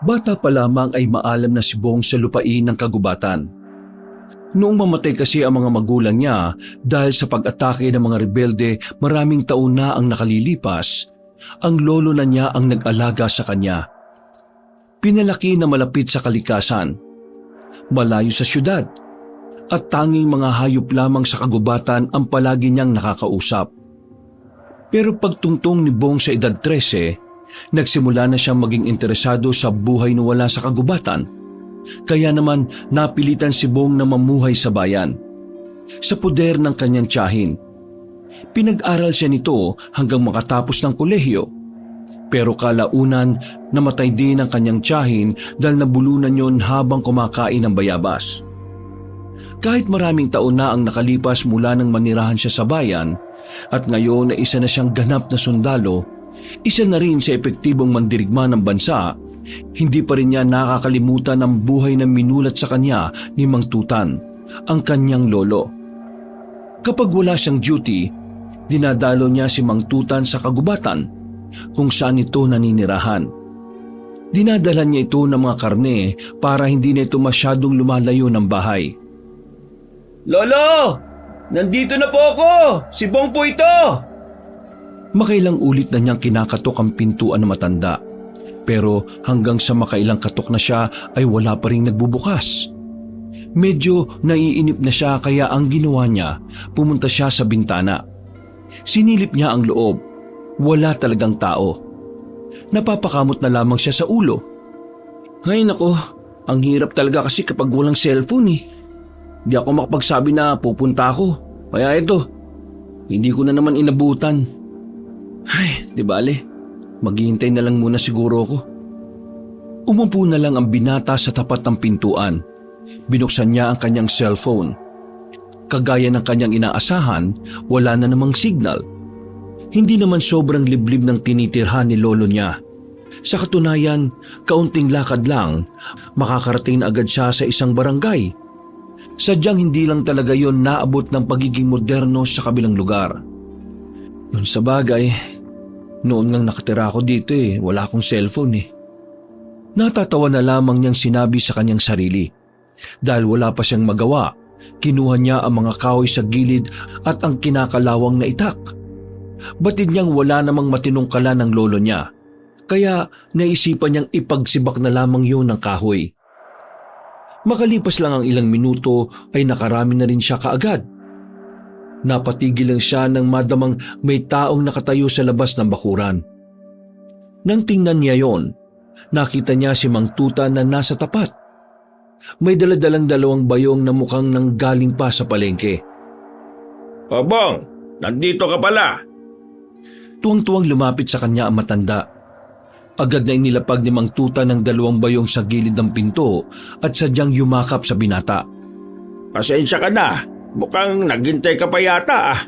Bata pa lamang ay maalam na si Bong sa lupain ng kagubatan. Noong mamatay kasi ang mga magulang niya dahil sa pag-atake ng mga rebelde maraming taon na ang nakalilipas, ang lolo na niya ang nag-alaga sa kanya. Pinalaki na malapit sa kalikasan, malayo sa syudad, at tanging mga hayop lamang sa kagubatan ang palagi niyang nakakausap. Pero pagtungtong ni Bong sa edad 13, nagsimula na siyang maging interesado sa buhay na wala sa kagubatan. Kaya naman napilitan si Bong na mamuhay sa bayan, sa poder ng kanyang tiyahin. Pinag-aral siya nito hanggang makatapos ng kolehiyo. Pero kalaunan namatay din ang kanyang tiyahin dahil nabulunan yon habang kumakain ng bayabas. Kahit maraming taon na ang nakalipas mula nang manirahan siya sa bayan at ngayon na isa na siyang ganap na sundalo, isa na rin sa epektibong mandirigma ng bansa, hindi pa rin niya nakakalimutan ang buhay na minulat sa kanya ni Mang Tutan, ang kanyang lolo. Kapag wala siyang duty, dinadalo niya si Mang Tutan sa kagubatan kung saan ito naninirahan. Dinadala niya ito ng mga karne para hindi na ito masyadong lumalayo ng bahay. Lolo! Nandito na po ako! Si Bong po ito! Makailang ulit na niyang kinakatok ang pintuan ng matanda. Pero hanggang sa makailang katok na siya ay wala pa rin nagbubukas. Medyo naiinip na siya kaya ang ginawa niya, pumunta siya sa bintana. Sinilip niya ang loob. Wala talagang tao. Napapakamot na lamang siya sa ulo. Ay nako, ang hirap talaga kasi kapag walang cellphone eh. Di ako makapagsabi na pupunta ako. Kaya ito, hindi ko na naman inabutan. Ay, di bale. Maghihintay na lang muna siguro ako. Umupo na lang ang binata sa tapat ng pintuan. Binuksan niya ang kanyang cellphone. Kagaya ng kanyang inaasahan, wala na namang signal. Hindi naman sobrang liblib ng tinitirhan ni lolo niya. Sa katunayan, kaunting lakad lang, makakarating na agad siya sa isang barangay. Sadyang hindi lang talaga yon naabot ng pagiging moderno sa kabilang lugar. Yun sa bagay, noon lang nakatira ako dito wala akong cellphone Natatawa na lamang niyang sinabi sa kanyang sarili. Dahil wala pa siyang magawa, kinuha niya ang mga kahoy sa gilid at ang kinakalawang na itak. Batid niyang wala namang matinungkala ng lolo niya, kaya naisipan niyang ipagsibak na lamang yun ng kahoy. Makalipas lang ang ilang minuto ay nakarami na rin siya kaagad. Napatigil lang siya nang madamang may taong nakatayo sa labas ng bakuran. Nang tingnan niya yon, nakita niya si Mang Tutan na nasa tapat. May daladalang dalawang bayong na mukhang nanggaling pa sa palengke. O Bong, nandito ka pala. Tuwang-tuwang lumapit sa kanya ang matanda. Agad na inilapag ni Mang Tutan ng dalawang bayong sa gilid ng pinto at sadyang yumakap sa binata. Pasensya ka na. Mukhang naghintay ka pa yata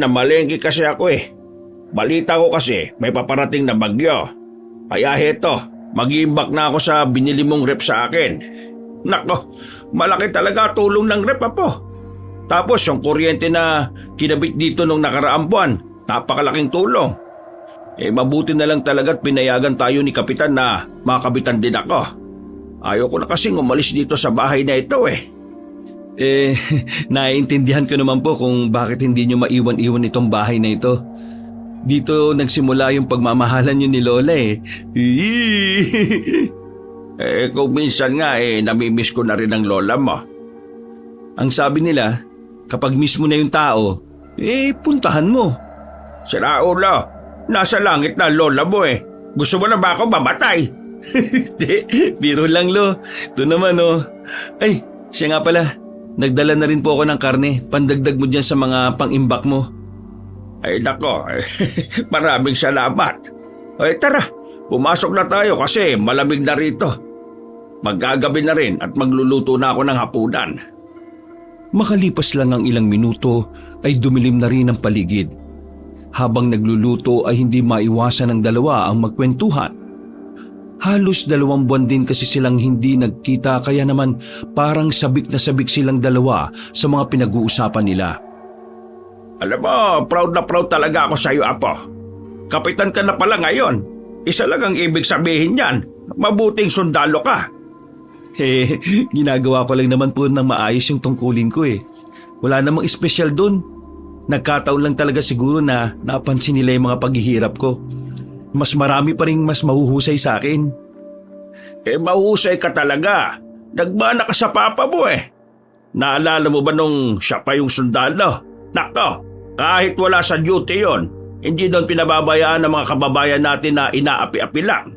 namalengke kasi ako Balita ko kasi may paparating na bagyo. Kaya heto, mag-iimbak na ako sa binili mong rep sa akin. Nako, malaki talaga tulong ng rep po. Tapos yung kuryente na kinabit dito nung nakaraang buwan, napakalaking tulong. Mabuti na lang talaga't pinayagan tayo ni Kapitan na makabitan din ako. Ayaw ko na kasing umalis dito sa bahay na ito Naiintindihan ko naman po kung bakit hindi nyo maiwan-iwan itong bahay na ito. Dito nagsimula yung pagmamahalan nyo ni Lola Kung minsan nga namimiss ko na rin ang lola mo. Ang sabi nila, kapag miss mo na yung tao, puntahan mo. Sira ulo, nasa langit na lola mo Gusto mo na ba ako mamatay? Di, biro lang lo. Ito naman Ay, siya nga pala. Nagdala na rin po ako ng karne. Pandagdag mo dyan sa mga pang-imbak mo. Ay nako, maraming salamat. Tara, pumasok na tayo kasi malamig na rito. Maggagabi na rin at magluluto na ako ng hapunan. Makalipas lang ang ilang minuto ay dumilim na rin ang paligid. Habang nagluluto ay hindi maiwasan ng dalawa ang magkwentuhan. Halos 2 buwan din kasi silang hindi nagkita kaya naman parang sabik na sabik silang dalawa sa mga pinag-uusapan nila. Alam mo, proud na proud talaga ako sa iyo, Apo. Kapitan ka na pala ngayon. Isa lang ang ibig sabihin niyan, mabuting sundalo ka. Ginagawa ko lang naman po ng maayos yung tungkulin ko eh. Wala namang espesyal dun. Nagkataon lang talaga siguro na napansin nila yung mga paghihirap ko. Mas marami pa rin mas mahuhusay sa akin. Mahusay ka talaga. Nagmana ka sa papa mo eh. Naalala mo ba nung siya pa yung sundalo? Nako, kahit wala sa duty yon, hindi doon pinababayaan ng mga kababayan natin na inaapi-api lang.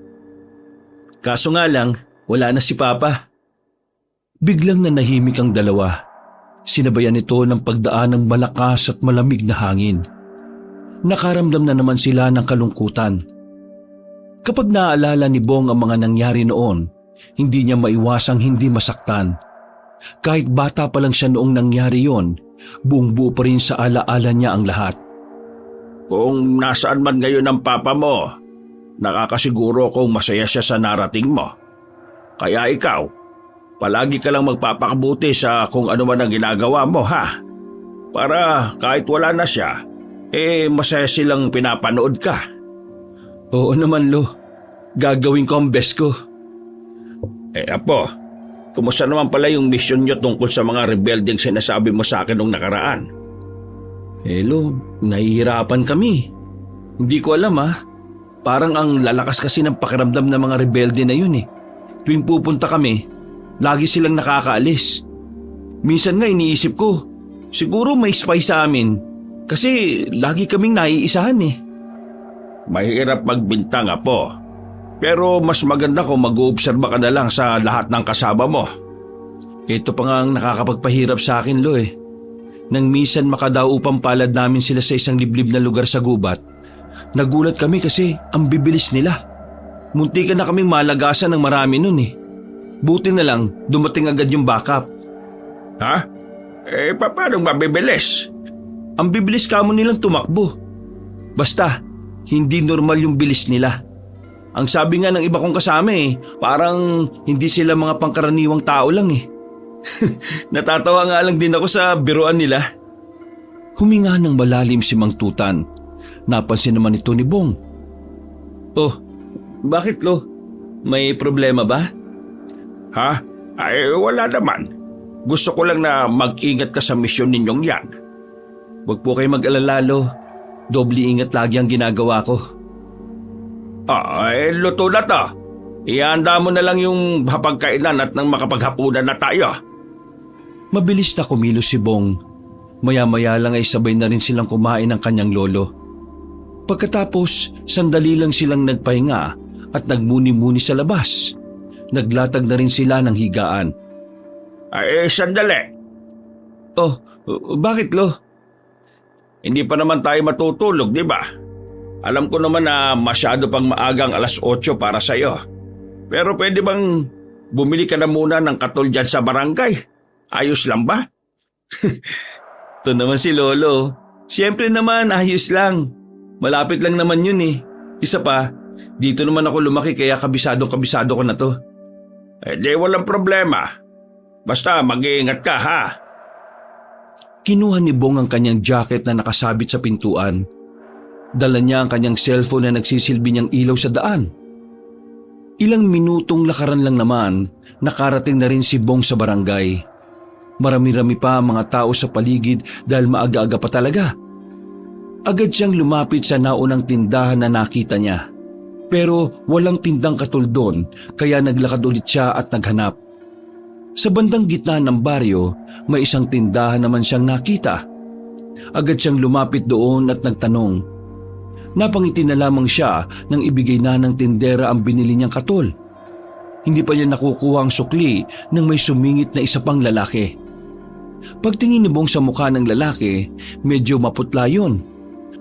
Kaso nga lang, wala na si Papa. Biglang nanahimik ang dalawa. Sinabayan ito ng pagdaan ng malakas at malamig na hangin. Nakaramdam na naman sila ng kalungkutan. Kapag naaalala ni Bong ang mga nangyari noon, hindi niya maiwasang hindi masaktan. Kahit bata pa lang siya noong nangyari yon, buong-buo pa rin sa alaala niya ang lahat. Kung nasaan man ngayon ang papa mo, nakakasiguro kong masaya siya sa narating mo. Kaya ikaw, palagi ka lang magpapakabuti sa kung ano man ang ginagawa mo, ha? Para kahit wala na siya, masaya silang pinapanood ka. Oo naman, Lo. Gagawin ko ang best ko. Apo, kumusta naman pala yung mission niyo tungkol sa mga rebeldeng sinasabi mo sa akin nung nakaraan? Lo, nahihirapan kami. Hindi ko alam Parang ang lalakas kasi ng pakiramdam ng mga rebelde na yun eh. Tuwing pupunta kami, lagi silang nakakaalis. Minsan nga iniisip ko, siguro may spy sa amin kasi lagi kaming naiisahan eh. Mahirap magbintang, Apo. Pero mas maganda kung mag-oobserba ka na lang sa lahat ng kasama mo. Ito pa nga ang nakakapagpahirap sa akin, Lo eh. Nang minsan makadaupang palad namin sila sa isang liblib na lugar sa gubat, nagulat kami kasi ang bibilis nila. Muntikan na kaming malagasan ng marami nun eh. Buti na lang dumating agad yung backup. Ha? Paano mabibilis? Ang bibilis kamo nilang tumakbo. Basta, hindi normal yung bilis nila. Ang sabi nga ng iba kong kasama parang hindi sila mga pangkaraniwang tao lang eh. Natatawa nga lang din ako sa biruan nila. Huminga ng malalim si Mang Tutan. Napansin naman ito ni Bong. Oh, bakit Lo? May problema ba? Ha? Wala naman. Gusto ko lang na mag-ingat ka sa misyon ninyong yan. Huwag po kayo mag-alala, Lo. Doble ingat lagi ang ginagawa ko. Luto na to. Ihanda mo na lang yung hapagkainan at nang makapaghapunan na tayo. Mabilis na kumilos si Bong. Maya-maya lang ay sabay na rin silang kumain ng kanyang lolo. Pagkatapos, sandali lang silang nagpahinga at nagmuni-muni sa labas. Naglatag na rin sila ng higaan. Sandali. Oh, bakit Lo? Hindi pa naman tayo matutulog, di ba? Alam ko naman na masyado pang maagang 8:00 para sa'yo. Pero pwede bang bumili ka na muna ng katol dyan sa barangay? Ayos lang ba? Ito naman si Lolo. Siyempre naman, ayos lang. Malapit lang naman yun eh. Isa pa, dito naman ako lumaki kaya kabisado ko na to. Di walang problema. Basta mag-iingat ka, ha? Kinuha ni Bong ang kanyang jacket na nakasabit sa pintuan. Dala niya ang kanyang cellphone na nagsisilbi niyang ilaw sa daan. Ilang minutong lakaran lang naman, nakarating na rin si Bong sa barangay. Marami-rami pa ang mga tao sa paligid dahil maaga-aga pa talaga. Agad siyang lumapit sa naunang tindahan na nakita niya. Pero walang tindang katol doon kaya naglakad ulit siya at naghanap. Sa bandang gitna ng baryo, may isang tindahan naman siyang nakita. Agad siyang lumapit doon at nagtanong. Napangiti na lamang siya nang ibigay na ng tindera ang binili niyang katol. Hindi pa niya nakukuha ang sukli nang may sumingit na isa pang lalaki. Pagtingin ni Bong sa mukha ng lalaki, medyo maputla yun.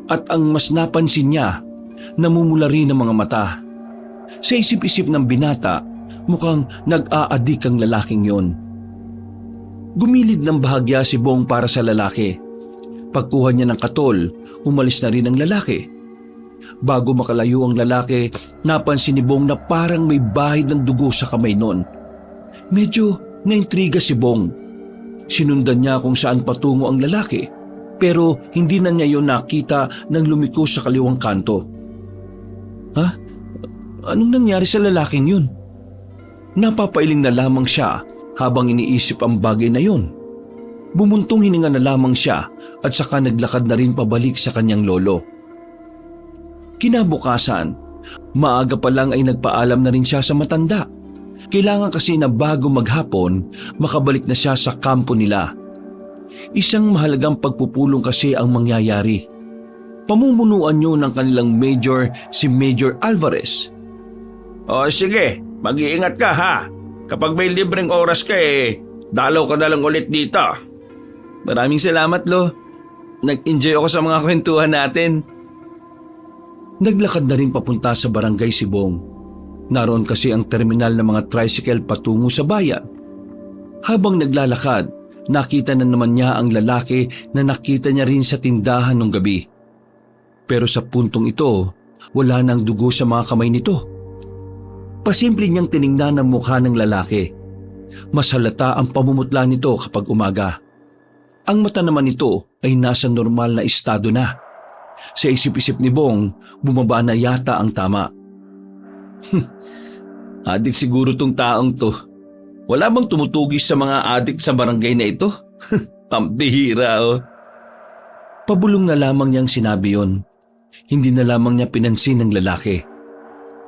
At ang mas napansin niya, namumula rin ang mga mata. Sa isip-isip ng binata, mukhang nag-aadik ang lalaking yon. Gumilid ng bahagya si Bong para sa lalaki. Pagkuha niya ng katol, umalis na rin ang lalaki. Bago makalayo ang lalaki, napansin ni Bong na parang may bahid ng dugo sa kamay nun. Medyo naintriga si Bong. Sinundan niya kung saan patungo ang lalaki, pero hindi na niya yun nakita nang lumiko sa kaliwang kanto. Ha? Anong nangyari sa lalaking yun? Napapailing na lamang siya habang iniisip ang bagay na yun. Bumuntong hininga na lamang siya at saka naglakad na rin pabalik sa kanyang lolo. Kinabukasan, maaga pa lang ay nagpaalam na rin siya sa matanda. Kailangan kasi na bago maghapon, makabalik na siya sa kampo nila. Isang mahalagang pagpupulong kasi ang mangyayari. Pamumunuan niyo ng kanilang major si Major Alvarez. O sige, mag-iingat ka ha. Kapag may libreng oras ka dalaw ka na lang ulit dito. Maraming salamat, Lo. Nag-enjoy ako sa mga kwentuhan natin. Naglakad na rin papunta sa barangay si Bong. Naroon kasi ang terminal ng mga tricycle patungo sa bayan. Habang naglalakad, nakita na naman niya ang lalaki na nakita niya rin sa tindahan nung gabi. Pero sa puntong ito, wala nang dugo sa mga kamay nito. Pasimple niyang tiningnan ang mukha ng lalaki. Mas halata ang pamumutla nito kapag umaga. Ang mata naman nito ay nasa normal na estado na. Sa isip-isip ni Bong, bumaba na yata ang tama. Adik siguro tong taong to. Wala bang tumutugis sa mga adik sa barangay na ito? Pambihira oh. Pabulong na lamang niyang sinabi yon. Hindi na lamang niya pinansin ng lalaki.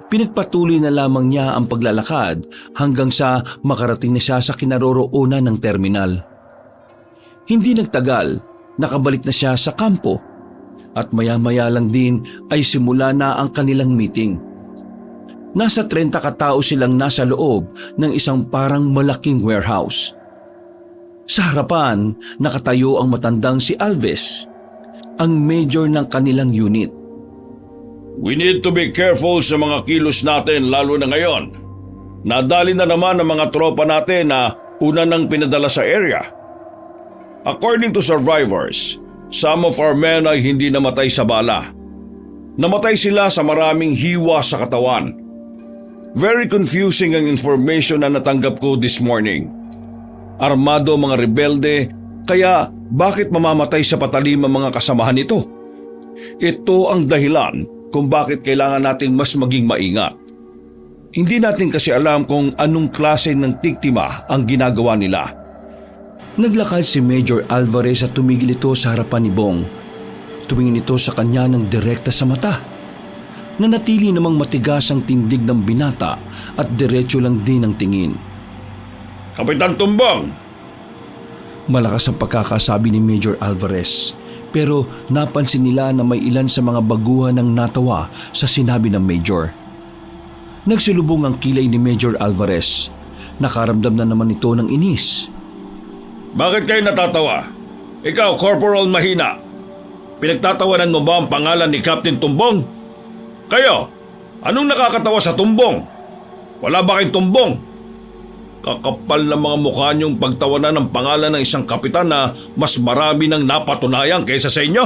Pinagpatuloy na lamang niya ang paglalakad hanggang sa makarating na siya sa kinaroroonan ng terminal. Hindi nagtagal, nakabalik na siya sa kampo at maya-maya lang din ay simula na ang kanilang meeting. Nasa 30 katao silang nasa loob ng isang parang malaking warehouse. Sa harapan, nakatayo ang matandang si Alves, ang major ng kanilang unit. We need to be careful sa mga kilos natin lalo na ngayon. Nadali na naman ang mga tropa natin na una nang pinadala sa area. According to survivors, some of our men ay hindi namatay sa bala. Namatay sila sa maraming hiwa sa katawan. Very confusing ang information na natanggap ko this morning. Armado mga rebelde, kaya bakit mamamatay sa patalim ang mga kasamahan nito? Ito ang dahilan kung bakit kailangan nating mas maging maingat. Hindi natin kasi alam kung anong klase ng tiktima ang ginagawa nila. Naglakad si Major Alvarez at tumigil ito sa harapan ni Bong. Tumingin ito sa kanya ng direkta sa mata. Nanatili namang matigas ang tindig ng binata at diretso lang din ang tingin. Kapitan Tumbong! Malakas ang pagkakasabi ni Major Alvarez, pero napansin nila na may ilan sa mga baguhan ang natawa sa sinabi ng Major. Nagsulubong ang kilay ni Major Alvarez. Nakaramdam na naman ito ng inis. Bakit kayo natatawa? Ikaw, Corporal Mahina. Pinagtatawanan mo ba ang pangalan ni Captain Tumbong? Kayo, anong nakakatawa sa Tumbong? Wala ba kayong Tumbong? Kakapal na mga mukha niyong pagtawanan ng pangalan ng isang kapitan na mas marami nang napatunayan kaysa sa inyo.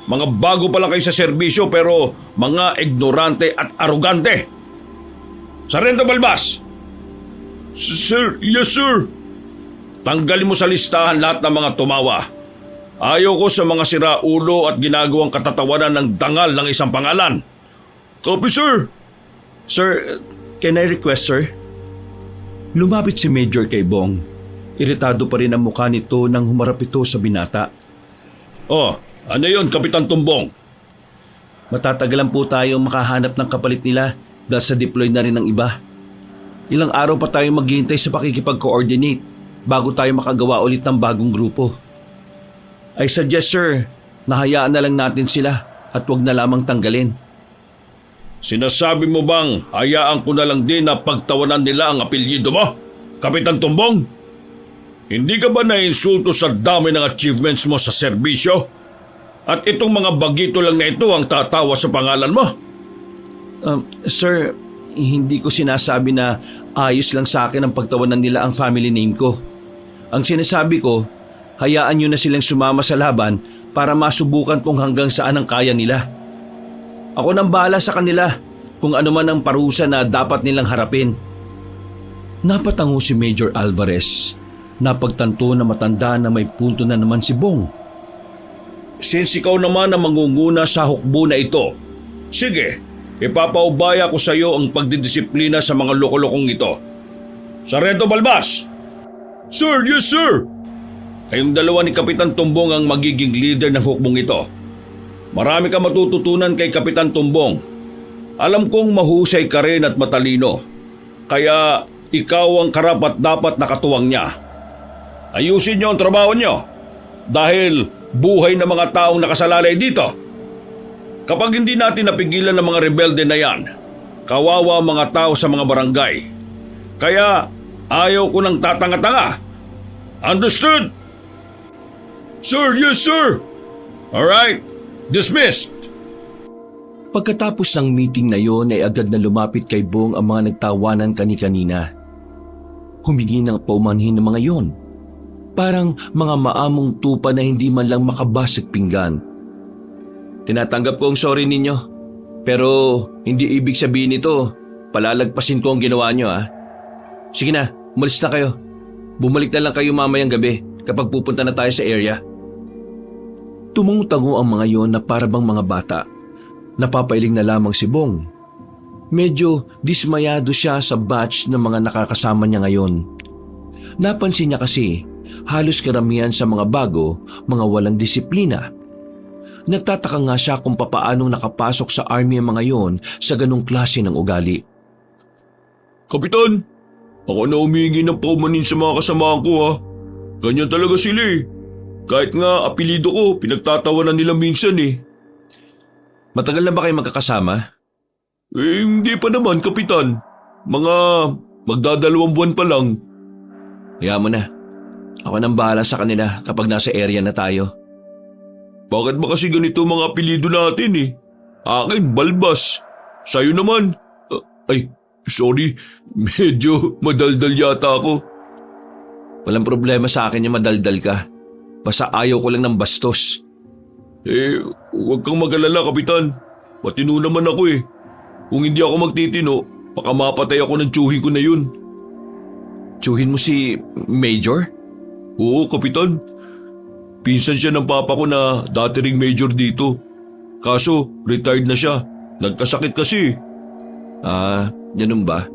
Mga bago pa lang kayo sa serbisyo pero mga ignorante at arugante. Sargento Balbas! Sir, yes sir. Tanggalin mo sa listahan lahat ng mga tumawa. Ayaw ko sa mga siraulo at ginagawang katatawanan ng dangal ng isang pangalan. Copy, sir. Sir, can I request, sir? Lumapit si Major kay Bong. Iritado pa rin ang mukha nito nang humarap ito sa binata. Oh, ano yun, Kapitan Tumbong? Matatagalan po tayong makahanap ng kapalit nila dahil sa deploy na rin ng iba. Ilang araw pa tayo maghihintay sa pakikipag-coordinate bago tayo makagawa ulit ng bagong grupo. I suggest, sir, na hayaan na lang natin sila at wag na lamang tanggalin. Sinasabi mo bang hayaan ko na lang din na pagtawanan nila ang apelyido mo, Kapitan Tumbong? Hindi ka ba naiinsulto sa dami ng achievements mo sa serbisyo? At itong mga bagito lang na ito ang tatawa sa pangalan mo? Sir, hindi ko sinasabi na ayos lang sa akin ang pagtawanan nila ang family name ko. Ang sinasabi ko, hayaan nyo na silang sumama sa laban para masubukan kung hanggang saan ang kaya nila. Ako nang bahala sa kanila kung ano man ang parusa na dapat nilang harapin. Napatango si Major Alvarez. Napagtanto na matanda na may punto na naman si Bong. Since ikaw naman ang mangunguna sa hukbo na ito, sige, ipapaubaya ko sa iyo ang pagdidisiplina sa mga lokolokong ito. Sargento Balbas! Sir, yes sir! Kayong dalawa ni Kapitan Tumbong ang magiging leader ng hukbong ito. Marami ka matututunan kay Kapitan Tumbong. Alam kong mahusay ka rin at matalino. Kaya ikaw ang karapat dapat na katuwang niya. Ayusin niyo ang trabaho niyo. Dahil buhay ng mga taong nakasalalay dito. Kapag hindi natin napigilan ng mga rebelde na yan, kawawa ang mga tao sa mga barangay. Kaya ayaw ko ng tatanga-tanga. Understood? Sir, yes sir. Alright, dismissed. Pagkatapos ng meeting na yon ay agad na lumapit kay Bong ang mga nagtawanan kani-kanina. Humingi ng paumanhin ng mga yon. Parang mga maamong tupa na hindi man lang makabasag pinggan. Tinatanggap ko ang sorry ninyo. Pero hindi ibig sabihin nito, palalagpasin ko ang ginawa nyo ha. Sige na, umalis na kayo. Bumalik na lang kayo mamayang gabi kapag pupunta na tayo sa area. Tumungo-tango ang mga yon na parabang mga bata. Napapailing na lamang si Bong. Medyo dismayado siya sa batch ng mga nakakasama niya ngayon. Napansin niya kasi halos karamihan sa mga bago, mga walang disiplina. Nagtataka nga siya kung papaanong nakapasok sa army ang mga yon sa ganong klase ng ugali. Kapitan, ako na humingi ng paumanin sa mga kasamahan ko ha. Ganyan talaga sila eh. Kahit nga apelido ko, pinagtatawanan nila minsan eh. Matagal na ba kayo magkakasama? Hindi pa naman, Kapitan. Mga magdadalawang buwan pa lang. Hayaan mo na. Ako nang bahala sa kanila kapag nasa area na tayo. Bakit ba kasi ganito mga apelido natin eh? Akin, Balbas. Sa'yo naman. Sorry. Medyo madaldal yata ako. Walang problema sa akin yung madaldal ka. Basta ayaw ko lang ng bastos. Huwag kang mag-alala, Kapitan. Matino naman ako eh. Kung hindi ako magtitino, baka mapatay ako ng tsuhin ko na yun. Tsuhin mo si Major? Oo, Kapitan. Pinsan siya ng papa ko na dati ring major dito. Kaso, retired na siya. Nagkasakit kasi. Ganun ba?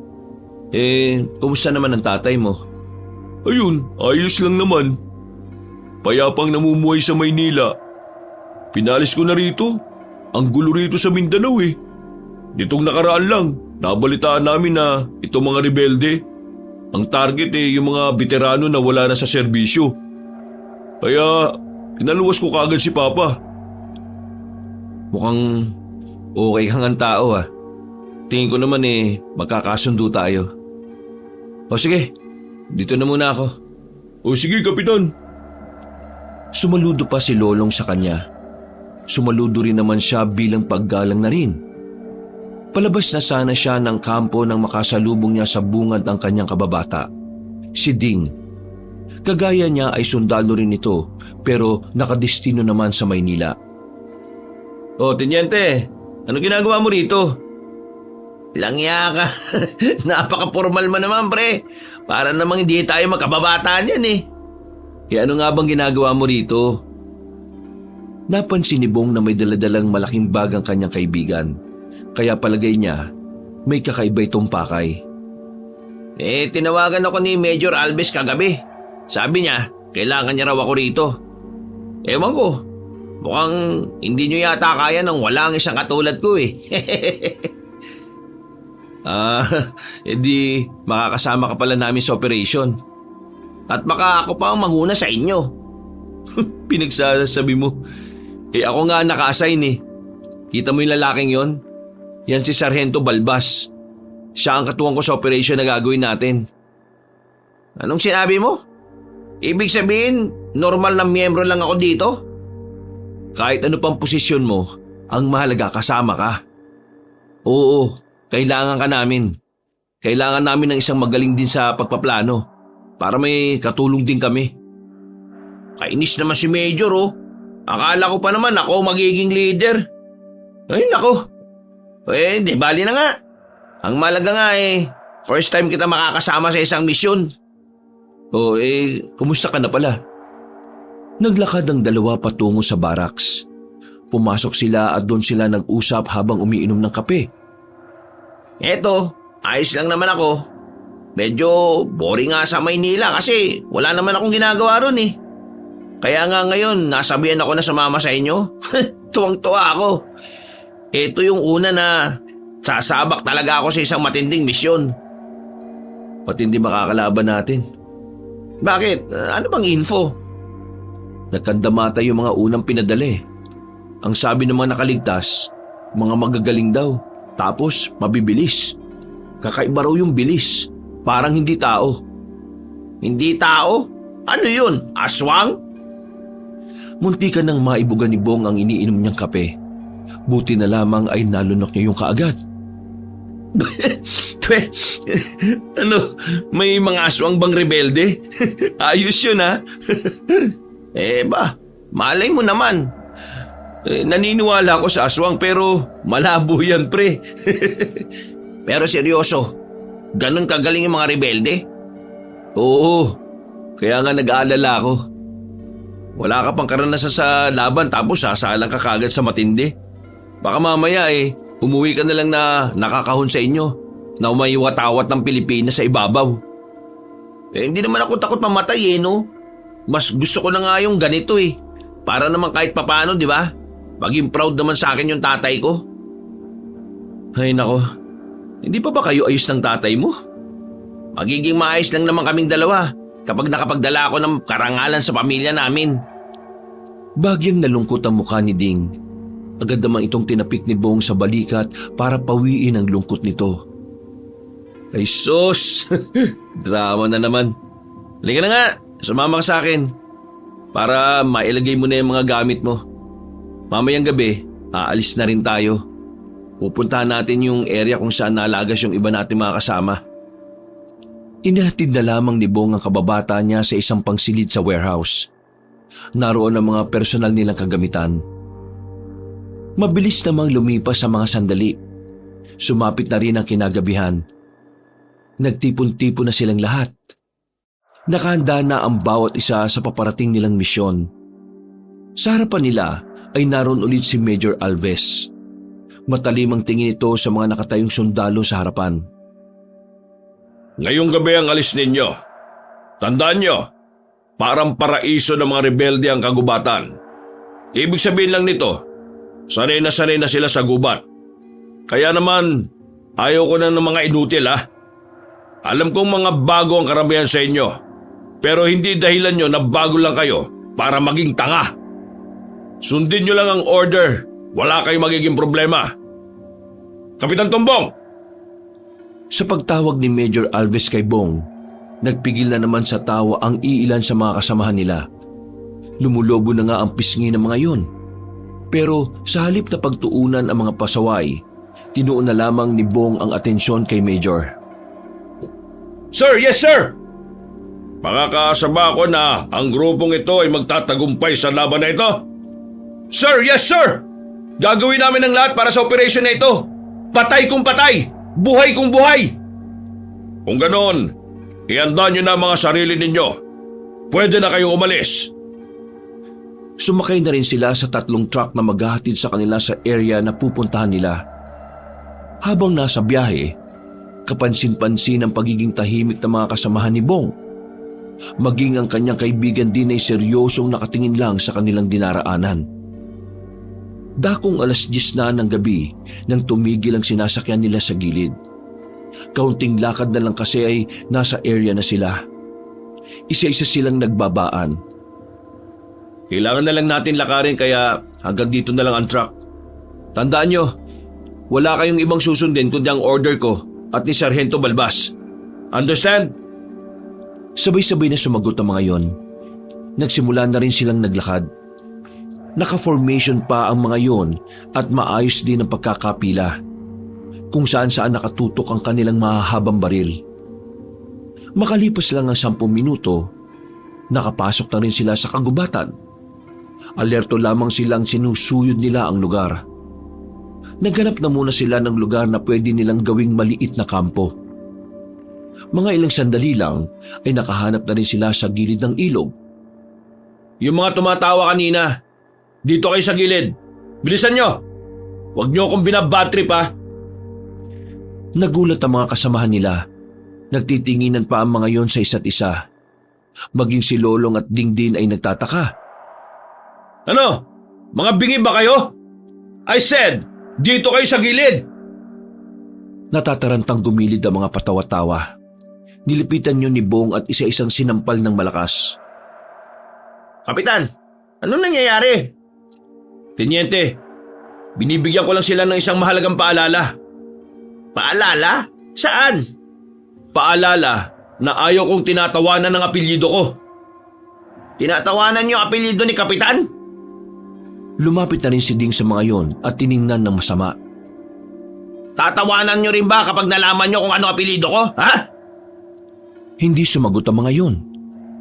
Kumusta naman ang tatay mo? Ayun, ayos lang naman. Payapang namumuhay sa Maynila. Pinalis ko na rito. Ang gulo rito sa Mindanao eh. Nitong nakaraan lang, nabalitaan namin na itong mga rebelde. Ang target yung mga veterano na wala na sa serbisyo. Kaya, inaluwas ko kaagad si Papa. Mukhang okay kang ang tao ah. Tingin ko naman magkakasundo tayo. O sige, dito na muna ako. O sige, Kapitan. Sumaludo pa si Lolong sa kanya. Sumaludo rin naman siya bilang paggalang na rin. Palabas na sana siya ng kampo nang makasalubong niya sa bungad ang kanyang kababata, si Ding. Kagaya niya ay sundalo rin ito pero nakadestino naman sa Maynila. O, Tenyente, ano ginagawa mo rito? Langya ka. Napaka-formal mo naman, pre. Para namang hindi tayo magkababataan yan eh. Ano nga bang ginagawa mo rito? Napansin ni Bong na may daladalang malaking bag ang kanyang kaibigan. Kaya palagay niya, may kakaiba itong pakay. Tinawagan ako ni Major Alves kagabi. Sabi niya, kailangan niya raw ako rito. Ewan ko, mukhang hindi niyo yata kaya nang wala ang isang katulad ko eh. Edi makakasama ka pala namin sa operation. At baka ako pa ang manguna sa inyo. Pinagsasabi mo. Ako nga naka-assign eh. Kita mo yung lalaking yon? Yan si Sargento Balbas. Siya ang katuwang ko sa operation na gagawin natin. Anong sinabi mo? Ibig sabihin, normal na miyembro lang ako dito? Kahit ano pang posisyon mo, ang mahalaga kasama ka. Oo, kailangan ka namin. Kailangan namin ng isang magaling din sa pagpaplano para may katulong din kami. Kainis naman si Major oh. Akala ko pa naman ako magiging leader. Ay nako. Di bali na nga. Ang malaga nga first time kita makakasama sa isang misyon. Kumusta ka na pala? Naglakad ang dalawa patungo sa barracks. Pumasok sila at doon sila nag-usap habang umiinom ng kape. Eto, ayos lang naman ako. Medyo boring nga sa Maynila kasi wala naman akong ginagawa ron eh. Kaya nga ngayon, nasabihan ako na sumama sa inyo. Tuwang-tuwa ako. Ito yung una na sasabak talaga ako sa isang matinding misyon. Matindi makakalaban natin. Bakit? Ano bang info? Nagkandamata yung mga unang pinadali. Ang sabi ng mga nakaligtas, mga magagaling daw, tapos mabibilis. Kakaiba raw yung bilis, parang hindi tao. Hindi tao? Ano yun? Aswang? Muntikan nang maibugan ni Bong ang iniinom niyang kape. Buti na lamang ay nalunok niya yung kaagad. Ano, may mga aswang bang rebelde? Ayos yun ha? Malay mo naman. Naniniwala ako sa aswang pero malabo yan pre. Pero seryoso, ganun kagaling yung mga rebelde? Oo, kaya nga nag-aalala ako. Wala ka pang karanasan sa laban tapos sasalang ka kagad sa matindi. Baka mamaya umuwi ka na lang na nakakahon sa inyo na umayiwat-awat ng Pilipinas sa ibabaw. Hindi naman ako takot mamatay no? Mas gusto ko na nga yung ganito Para naman kahit papano, di ba? Maging proud naman sa akin yung tatay ko. Ay nako, hindi pa ba kayo ayos ng tatay mo? Magiging maayos lang naman kaming dalawa kapag nakapagdala ako ng karangalan sa pamilya namin. Bagyang nalungkot ang mukha ni Ding. Agad namang itong tinapik ni Bong sa balikat para pawiin ang lungkot nito. Ay sus! Drama na naman. Halika na nga, sumama ka sa akin para mailagay mo na yung mga gamit mo. Mamayang gabi, aalis na rin tayo. Pupuntahan natin yung area kung saan naalagas yung iba natin mga kasama. Inahatid na lamang ni Bong ang kababata niya sa isang pangsilid sa warehouse. Naroon ang mga personal nilang kagamitan. Mabilis namang lumipas ang mga sandali. Sumapit na rin ang kinagabihan. Nagtipon-tipon na silang lahat. Nakahanda na ang bawat isa sa paparating nilang misyon. Sa harapan nila ay naroon ulit si Major Alves. Matalim ang tingin ito sa mga nakatayong sundalo sa harapan. Ngayong gabi ang alis ninyo. Tandaan nyo, parang paraiso ng mga rebelde ang kagubatan. Ibig sabihin lang nito, sanay na sila sa gubat. Kaya naman, ayaw ko na ng mga inutil Alam kong mga bago ang karamihan sa inyo, pero hindi dahilan nyo na bago lang kayo para maging tanga. Sundin nyo lang ang order, wala kayong magiging problema. Kapitan Tombong! Sa pagtawag ni Major Alves kay Bong, nagpigil na naman sa tawa ang iilan sa mga kasamahan nila. Lumulobo na nga ang pisngi ng mga yon. Pero sa halip na pagtuunan ang mga pasaway, tinuon na lamang ni Bong ang atensyon kay Major. Sir, yes sir! Makakaasa ba ako na ang grupong ito ay magtatagumpay sa laban na ito? Sir, yes sir! Gagawin namin ang lahat para sa operasyon na ito. Patay kung patay! Buhay kung buhay! Kung ganon, ihanda nyo na ang mga sarili ninyo. Pwede na kayong umalis. Sumakay na rin sila sa 3 truck na maghahatid sa kanila sa area na pupuntahan nila. Habang nasa biyahe, kapansin-pansin ang pagiging tahimik ng mga kasamahan ni Bong. Maging ang kanyang kaibigan din ay seryosong nakatingin lang sa kanilang dinaraanan. Dakong 10:00 na ng gabi nang tumigil ang sinasakyan nila sa gilid. Kaunting lakad na lang kasi ay nasa area na sila. Isa-isa silang nagbabaan. Kailangan na lang natin lakarin kaya hanggang dito na lang ang truck. Tandaan nyo, wala kayong ibang susundin kundi ang order ko at ni Sargento Balbas. Understand? Sabay-sabay na sumagot ang mga yon. Nagsimula na rin silang naglakad. Naka-formation pa ang mga yon at maayos din ang pagkakapila. Kung saan-saan nakatutok ang kanilang mahahabang baril. Makalipas lang ang 10 minuto, nakapasok na rin sila sa kagubatan. Alerto lamang silang sinusuyod nila ang lugar. Naghanap na muna sila ng lugar na pwede nilang gawing maliit na kampo. Mga ilang sandali lang ay nakahanap na rin sila sa gilid ng ilog. Yung mga tumatawa kanina, dito kayo sa gilid. Bilisan nyo! Huwag nyo akong binabad trip Nagulat ang mga kasamahan nila. Nagtitinginan pa ang mga yon sa isa't isa. Maging si Lolong at Dingdin ay nagtataka. Ano? Mga bingi ba kayo? I said, dito kayo sa gilid! Natatarantang gumilid ang mga patawa-tawa. Nilipitan yun ni Bong at isa-isang sinampal ng malakas. Kapitan, anong nangyayari? Tenyente, binibigyan ko lang sila ng isang mahalagang paalala. Paalala? Saan? Paalala na ayaw kong tinatawanan ng apelyido ko. Tinatawanan niyo ang apelyido ni Kapitan? Lumapit na rin si Ding sa mga yon at tiningnan ng masama. Tatawanan niyo rin ba kapag nalaman niyo kung ano apelyido ko? Ha? Hindi sumagot ang mga yon.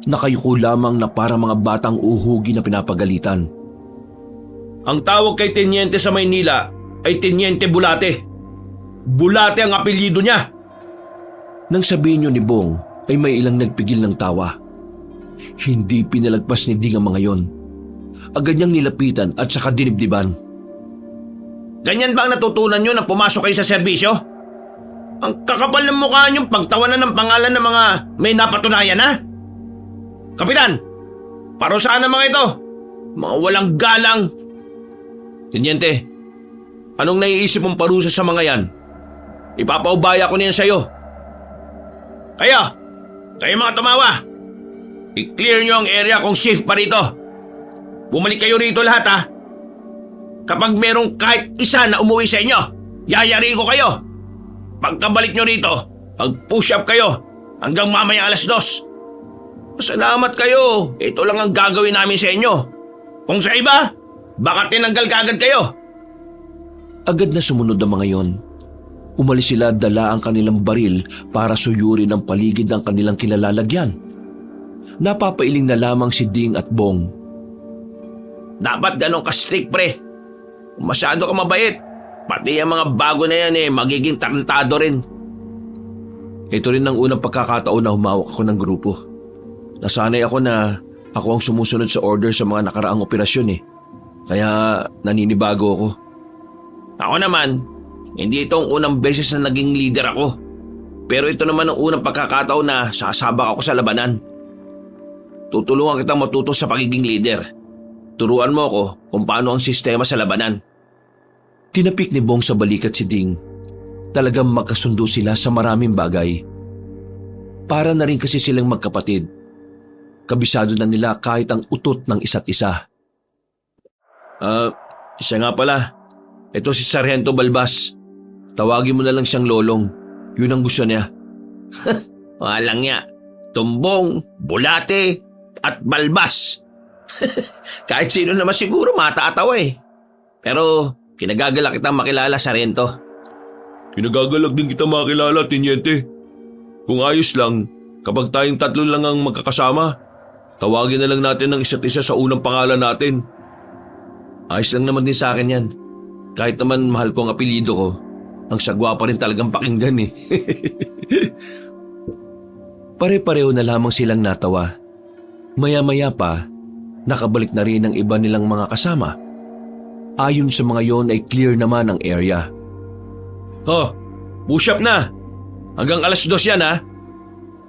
Nakayuko lamang na para mga batang uhugi na pinapagalitan. Ang tawag kay Tenyente sa Maynila ay Tenyente Bulate. Bulate ang apelyido niya. Nang sabihin niyo ni Bong ay may ilang nagpigil ng tawa. Hindi pinalagpas ni Ding ang mga yon. Agad niyang nilapitan at saka dinibdiban. Ganyan ba ang natutunan niyo nang pumasok kayo sa serbisyo? Ang kakapal ng mukha niyong pagtawanan ng pangalan ng mga may napatunayan, ha? Kapitan, parusahan ang mga ito. Mga walang galang. Tenyente, anong naiisip mong parusa sa mga yan? Ipapaubaya ko niyan sa'yo. Kayo mga tumawa. I-clear niyo ang area kung safe pa rito. Bumalik kayo rito lahat, ha? Kapag merong kahit isa na umuwi sa inyo, yayari ko kayo. Pagkabalik nyo rito, mag-push up kayo hanggang mamaya 2:00. Salamat kayo. Ito lang ang gagawin namin sa inyo. Kung sa iba, baka tinanggal kaagad kayo. Agad na sumunod ang mga yon. Umalis sila at dala ang kanilang baril para suyurin ang paligid ng kanilang kilalalagyan. Napapailing na lamang si Ding at Bong. Dapat ganun ka-strict, pre. Kung masyado ka mabait, pati ang mga bago na yan magiging tarantado rin. Ito rin ang unang pagkakataon na humawak ako ng grupo. Nasanay ako na ako ang sumusunod sa order sa mga nakaraang operasyon Kaya naninibago ako. Ako naman, hindi ito ang unang beses na naging leader ako. Pero ito naman ang unang pagkakataon na sasabak ako sa labanan. Tutulungan kitang matuto sa pagiging leader. Turuan mo ako kung paano ang sistema sa labanan. Tinapik ni Bong sa balikat si Ding. Talagang magkasundo sila sa maraming bagay. Para na rin kasi silang magkapatid. Kabisado na nila kahit ang utot ng isa't isa. Siya nga pala. Ito si Sargento Balbas. Tawagin mo na lang siyang Lolong. Yun ang gusto niya. Walang niya. Tumbong, Bulate, at Balbas. Kahit sino naman siguro matatawa Pero kinagagalak kitang makilala, Sargento. Kinagagalak din kita makilala, Tenyente. Kung ayos lang, kapag tayong 3 lang ang magkakasama, tawagin na lang natin ng isa't isa sa unang pangalan natin. Ayos lang naman din sa akin yan. Kahit naman mahal ko ang apelyido ko, ang sagwa pa rin talagang pakinggan Pare-pareho na lamang silang natawa. Maya-maya pa, nakabalik na rin ang iba nilang mga kasama. Ayon sa mga yon ay clear naman ang area. Push up na. Hanggang 2:00 yan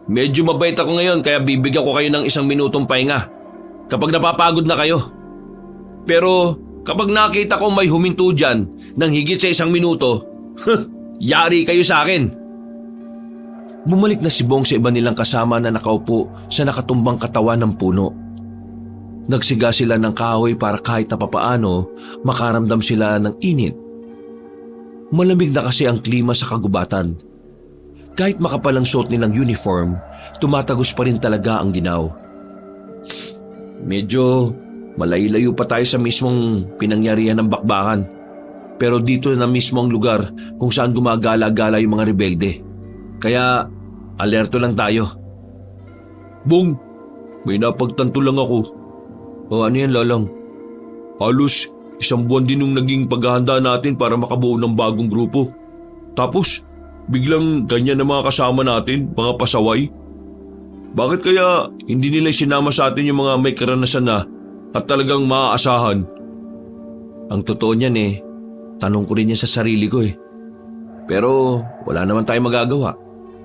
Medyo mabait ako ngayon kaya bibigyan ko kayo ng 1 minutong pahinga kapag napapagod na kayo. Pero kapag nakita ko may huminto dyan ng higit sa 1 minuto, yari kayo sa akin. Bumalik na si Bong sa iba nilang kasama na nakaupo sa nakatumbang katawan ng puno. Nagsiga sila ng kahoy para kahit na papaano makaramdam sila ng init. Malamig na kasi ang klima sa kagubatan. Kahit makapal ang suot nilang uniform, tumatagos pa rin talaga ang ginaw. Medyo malayo-layo pa tayo sa mismong pinangyarihan ng bakbakan. Pero dito na mismo ang lugar kung saan gumagala-gala yung mga rebelde. Kaya alerto lang tayo. Bong, may napagtanto lang ako. Ano yan, Lolong? Halos 1 buwan din yung naging paghahanda natin para makabuo ng bagong grupo. Tapos, biglang ganyan na mga kasama natin, mga pasaway. Bakit kaya hindi nila sinama sa atin yung mga may karanasan na at talagang maaasahan? Ang totoo niyan tanong ko rin yan sa sarili ko Pero wala naman tayong magagawa.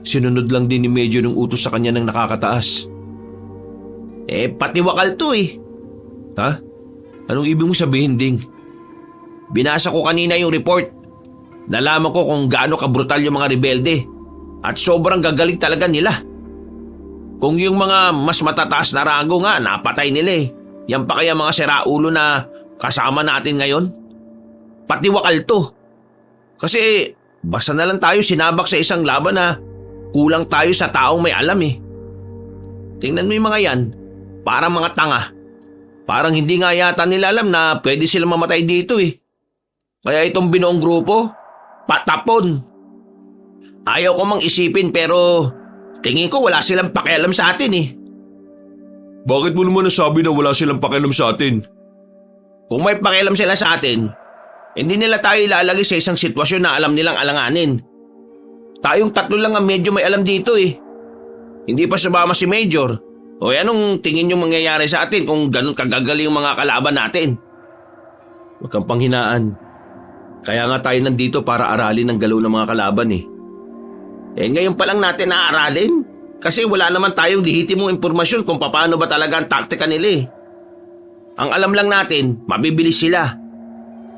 Sinunod lang din ni Major yung utos sa kanya ng nakakataas. Pati wakal to eh. Ha? Anong ibig mo sabihin, Ding? Binasa ko kanina yung report. Nalaman ko kung gaano kabrutal yung mga rebelde. At sobrang gagaling talaga nila. Kung yung mga mas matataas na rango nga, napatay nila eh. Yan pa kaya mga siraulo na kasama natin ngayon? Pati wakal to. Kasi basta na lang tayo sinabak sa isang laban na kulang tayo sa taong may alam eh. Tingnan mo yung mga yan, parang mga tanga. Parang hindi nga yata nila alam na pwede silang mamatay dito eh. Kaya itong binuong grupo, patapon. Ayaw ko mang isipin pero tingin ko wala silang pakialam sa atin eh. Bakit mo naman nasabi na wala silang pakialam sa atin? Kung may pakialam sila sa atin, hindi nila tayo ilalagay sa isang sitwasyon na alam nilang alanganin. Tayong tatlo lang ang medyo may alam dito eh. Hindi pa sumama si Major. O anong tingin yung mangyayari sa atin kung ganun kagagaling yung mga kalaban natin? Huwag kang panghinaan. Kaya nga tayo nandito para aralin ang galaw ng mga kalaban eh. Ngayon pa lang natin naaralin. Kasi wala naman tayong lehitimong impormasyon kung paano ba talaga ang taktika nila eh. Ang alam lang natin, mabibilis sila.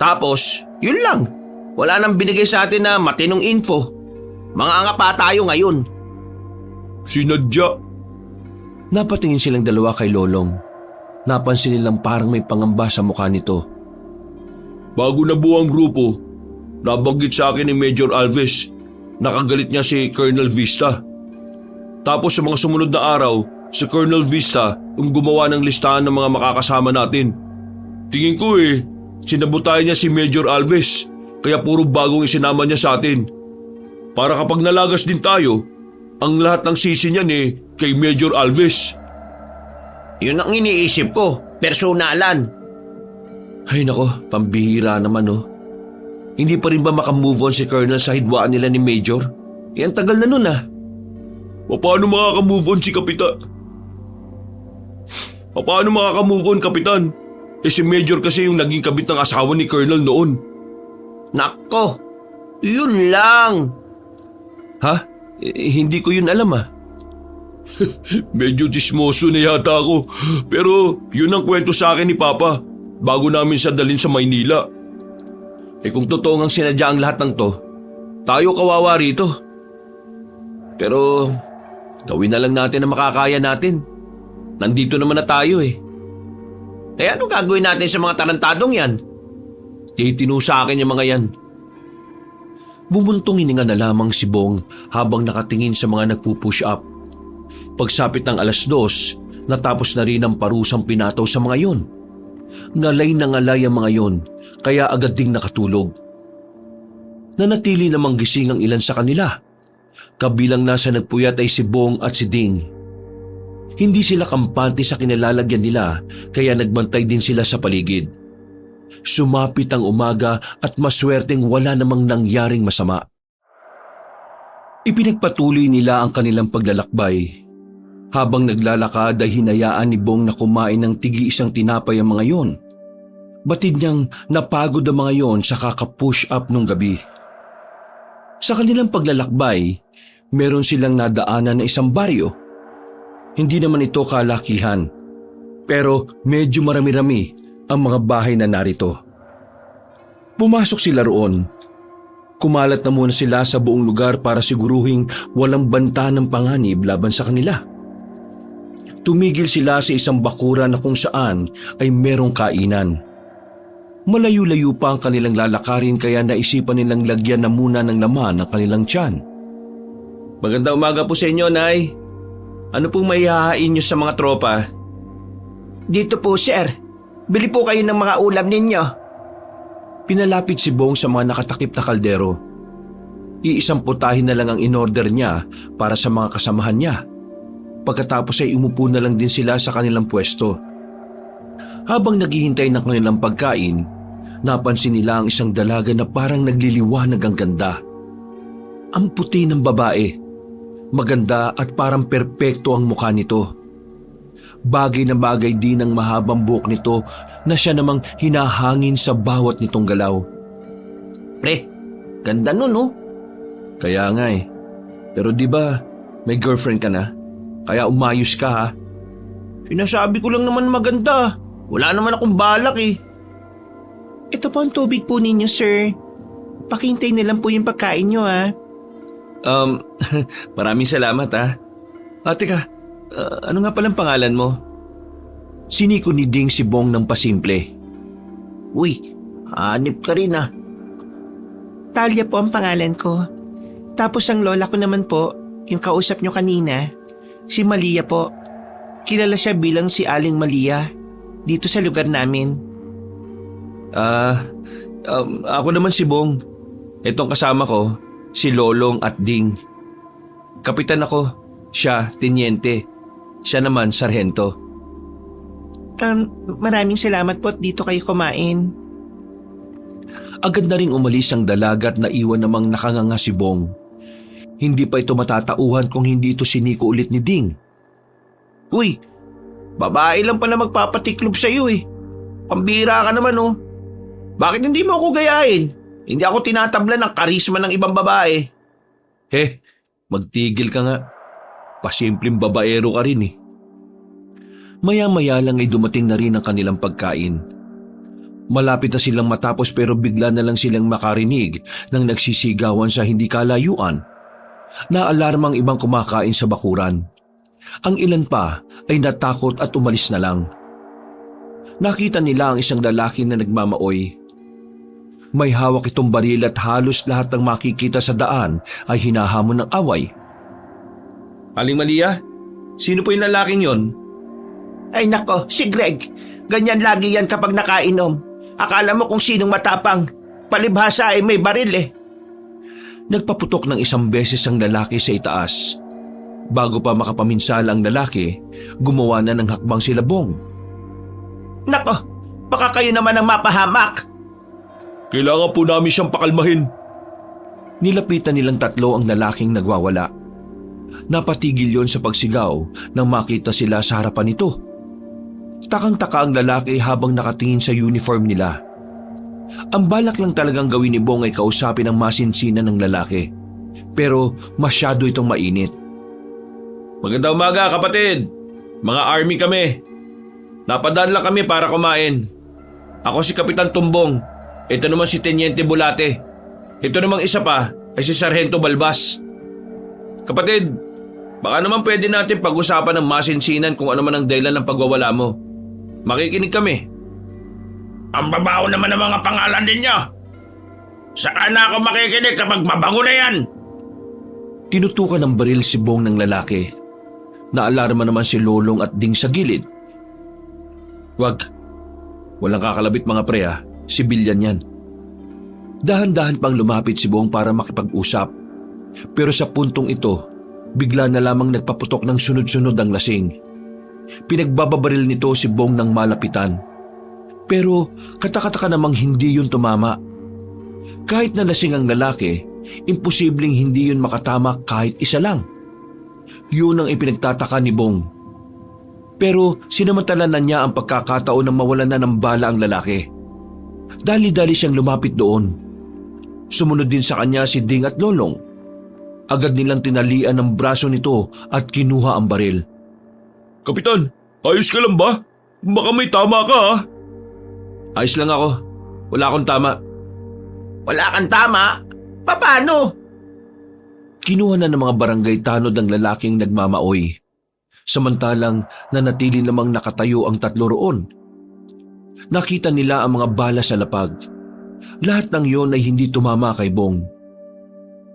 Tapos, yun lang. Wala nang binigay sa atin na matinong info. Mga anga pa tayo ngayon. Sinadya. Napatingin silang dalawa kay Lolong. Napansin nilang parang may pangamba sa mukha nito. Bago nabuo ang grupo, nabanggit sa akin ni Major Alves. Nakagalit niya si Colonel Vista. Tapos sa mga sumunod na araw, si Colonel Vista ang gumawa ng listahan ng mga makakasama natin. Tingin ko sinabotayan niya si Major Alves, kaya puro bagong isinama niya sa atin. Para kapag nalagas din tayo, ang lahat ng sisi niyan kay Major Alves. Yun ang iniisip ko, personalan. Ay nako, pambihira naman oh. Hindi pa rin ba makamove on si Colonel sa hidwaan nila ni Major? Ang tagal na nun ah. Paano makakamove on si Kapitan? Paano makakamove on, Kapitan? Si Major kasi yung naging kabit ng asawa ni Colonel noon. Nako, yun lang. Ha? Hindi ko yun alam ah. Medyo dismoso na yata ako. Pero yun ang kwento sa akin ni Papa bago namin siya dalhin sa Maynila. Kung totoo ngang sinadya ang lahat ng to, tayo kawawa rito. Pero gawin na lang natin ang makakaya natin. Nandito naman na tayo eh. Ano gagawin natin sa mga tarantadong yan? Titino sa akin yung mga yan. Bumuntong hininga na lamang si Bong habang nakatingin sa mga nagpupush up. Pagsapit ng 2:00, natapos na rin ang parusang pinataw sa mga yon. Ngalay na ngalay ang mga yon, kaya agad ding nakatulog. Nanatili namang gising ang ilan sa kanila. Kabilang nasa nagpuyat ay si Bong at si Ding. Hindi sila kampante sa kinalalagyan nila, kaya nagbantay din sila sa paligid. Sumapit ang umaga at maswerteng wala namang nangyaring masama. Ipinagpatuloy nila ang kanilang paglalakbay. Habang naglalakad ay hinayaan ni Bong na kumain ng tigi-isang tinapay ang mga yon. Batid niyang napagod ang mga yon sa kaka-push up nung gabi. Sa kanilang paglalakbay, meron silang nadaanan na isang baryo. Hindi naman ito kalakihan, pero medyo marami-rami ang mga bahay na narito. Pumasok sila roon. Kumalat na muna sila sa buong lugar para siguruhing walang banta ng panganib laban sa kanila. Tumigil sila sa isang bakuran na kung saan ay merong kainan. Malayo-layo pa ang kanilang lalakarin kaya naisipan nilang lagyan na muna ng laman ang kanilang tiyan. Magandang umaga po sa inyo, Nay. Ano pong maihahain niyo sa mga tropa? Dito po, sir. Bili po kayo ng mga ulam ninyo. Pinalapit si Bong sa mga nakatakip na kaldero. Iisang putahin na lang ang inorder niya para sa mga kasamahan niya. Pagkatapos ay umupo na lang din sila sa kanilang pwesto. Habang naghihintay ng kanilang pagkain, napansin nila ang isang dalaga na parang nagliliwanag ang ganda. Ang puti ng babae. Maganda at parang perpekto ang mukha nito. Bagay na bagay din ang mahabang buhok nito na siya namang hinahangin sa bawat nitong galaw. Pre, ganda nun oh. Kaya nga eh. Pero di ba may girlfriend ka na? Kaya umayos ka ha? Sinasabi ko lang naman maganda. Wala naman akong balak eh. Ito po ang tubig po ninyo, sir. Pakintay na lang po yung pagkain nyo, ha? Maraming salamat ha. Teka, ano nga palang pangalan mo? Siniko ni Ding si Bong ng pasimple. Uy, hanip ka rin ah. Talia po ang pangalan ko. Tapos ang lola ko naman po, yung kausap nyo kanina, si Malia po. Kilala siya bilang si Aling Malia dito sa lugar namin. Ako naman si Bong. Itong kasama ko, si Lolong at Ding. Kapitan ako, siya tenyente. Siya naman sarhento. Maraming salamat po at dito kayo kumain. Agad na ring umalis ang dalaga at naiwan namang nakanganga si Bong. Hindi pa ito matatauhan kung hindi ito siniko ulit ni Ding. Uy, babae lang pala magpapatiklob sa'yo eh. Pambira ka naman oh. Bakit hindi mo ako gayahin? Hindi ako tinatabla ng karisma ng ibang babae. Magtigil ka nga. Pasimpleng babaero ka rin eh. Maya-maya lang ay dumating na rin ang kanilang pagkain. Malapit na silang matapos pero bigla na lang silang makarinig ng nagsisigawan sa hindi kalayuan. Naalarma ang ibang kumakain sa bakuran. Ang ilan pa ay natakot at umalis na lang. Nakita nila ang isang lalaki na nagmamaoy. May hawak itong baril at halos lahat ng makikita sa daan ay hinahamon ng away. Aling Malia, sino po yung lalaking yon? Ay nako, si Greg. Ganyan lagi yan kapag nakainom. Akala mo kung sinong matapang. Palibhasa ay may baril eh. Nagpaputok ng isang beses ang lalaki sa itaas. Bago pa makapaminsala ang lalaki, gumawa na ng hakbang sila Bong. Nako, baka kayo naman ang mapahamak. Kailangan po namin siyang pakalmahin. Nilapitan nilang tatlo ang lalaking nagwawala. Napatigil yon sa pagsigaw nang makita sila sa harapan nito. Takang-taka ang lalaki habang nakatingin sa uniform nila. Ang balak lang talagang gawin ni Bong ay kausapin ang masinsinan ng lalaki. Pero masyado itong mainit. Magandang umaga kapatid. Mga army kami. Napadaan lang kami para kumain. Ako si Kapitan Tumbong. Ito naman si Tenyente Bulate. Ito namang isa pa ay si Sargento Balbas. Kapatid, baka naman pwede natin pag-usapan ng masinsinan kung ano man ang dahilan ng pagwawala mo. Makikinig kami. Ang babaho naman ng mga pangalan ninyo. Saan na ako makikinig kapag mabango na yan? Tinutukan ng baril si Bong ng lalaki. Naalarma naman si Lolong at Ding sa gilid. Wag. Walang kakalabit mga pre ha. Sibilyan yan. Dahan-dahan pang lumapit si Bong para makipag-usap. Pero sa puntong ito, bigla na lamang nagpaputok ng sunod-sunod ang lasing. Pinagbababaril nito si Bong ng malapitan. Pero katakataka namang hindi yun tumama. Kahit na lasing ang lalaki, imposibleng hindi yun makatama kahit isa lang. Yun ang ipinagtataka ni Bong. Pero sinamantala na niya ang pagkakataon na mawalan na ng bala ang lalaki. Dali-dali siyang lumapit doon. Sumunod din sa kanya si Ding at Lolong. Agad nilang tinalian ang braso nito at kinuha ang baril. Kapitan, ayos ka lang ba? Baka may tama ka ha? Ayos lang ako. Wala akong tama. Wala kang tama? Paano? Kinuha na ng mga barangay tanod ang lalaking nagmamaoy. Samantalang nanatili namang nakatayo ang tatlo roon. Nakita nila ang mga bala sa lapag. Lahat ng yon ay hindi tumama kay Bong.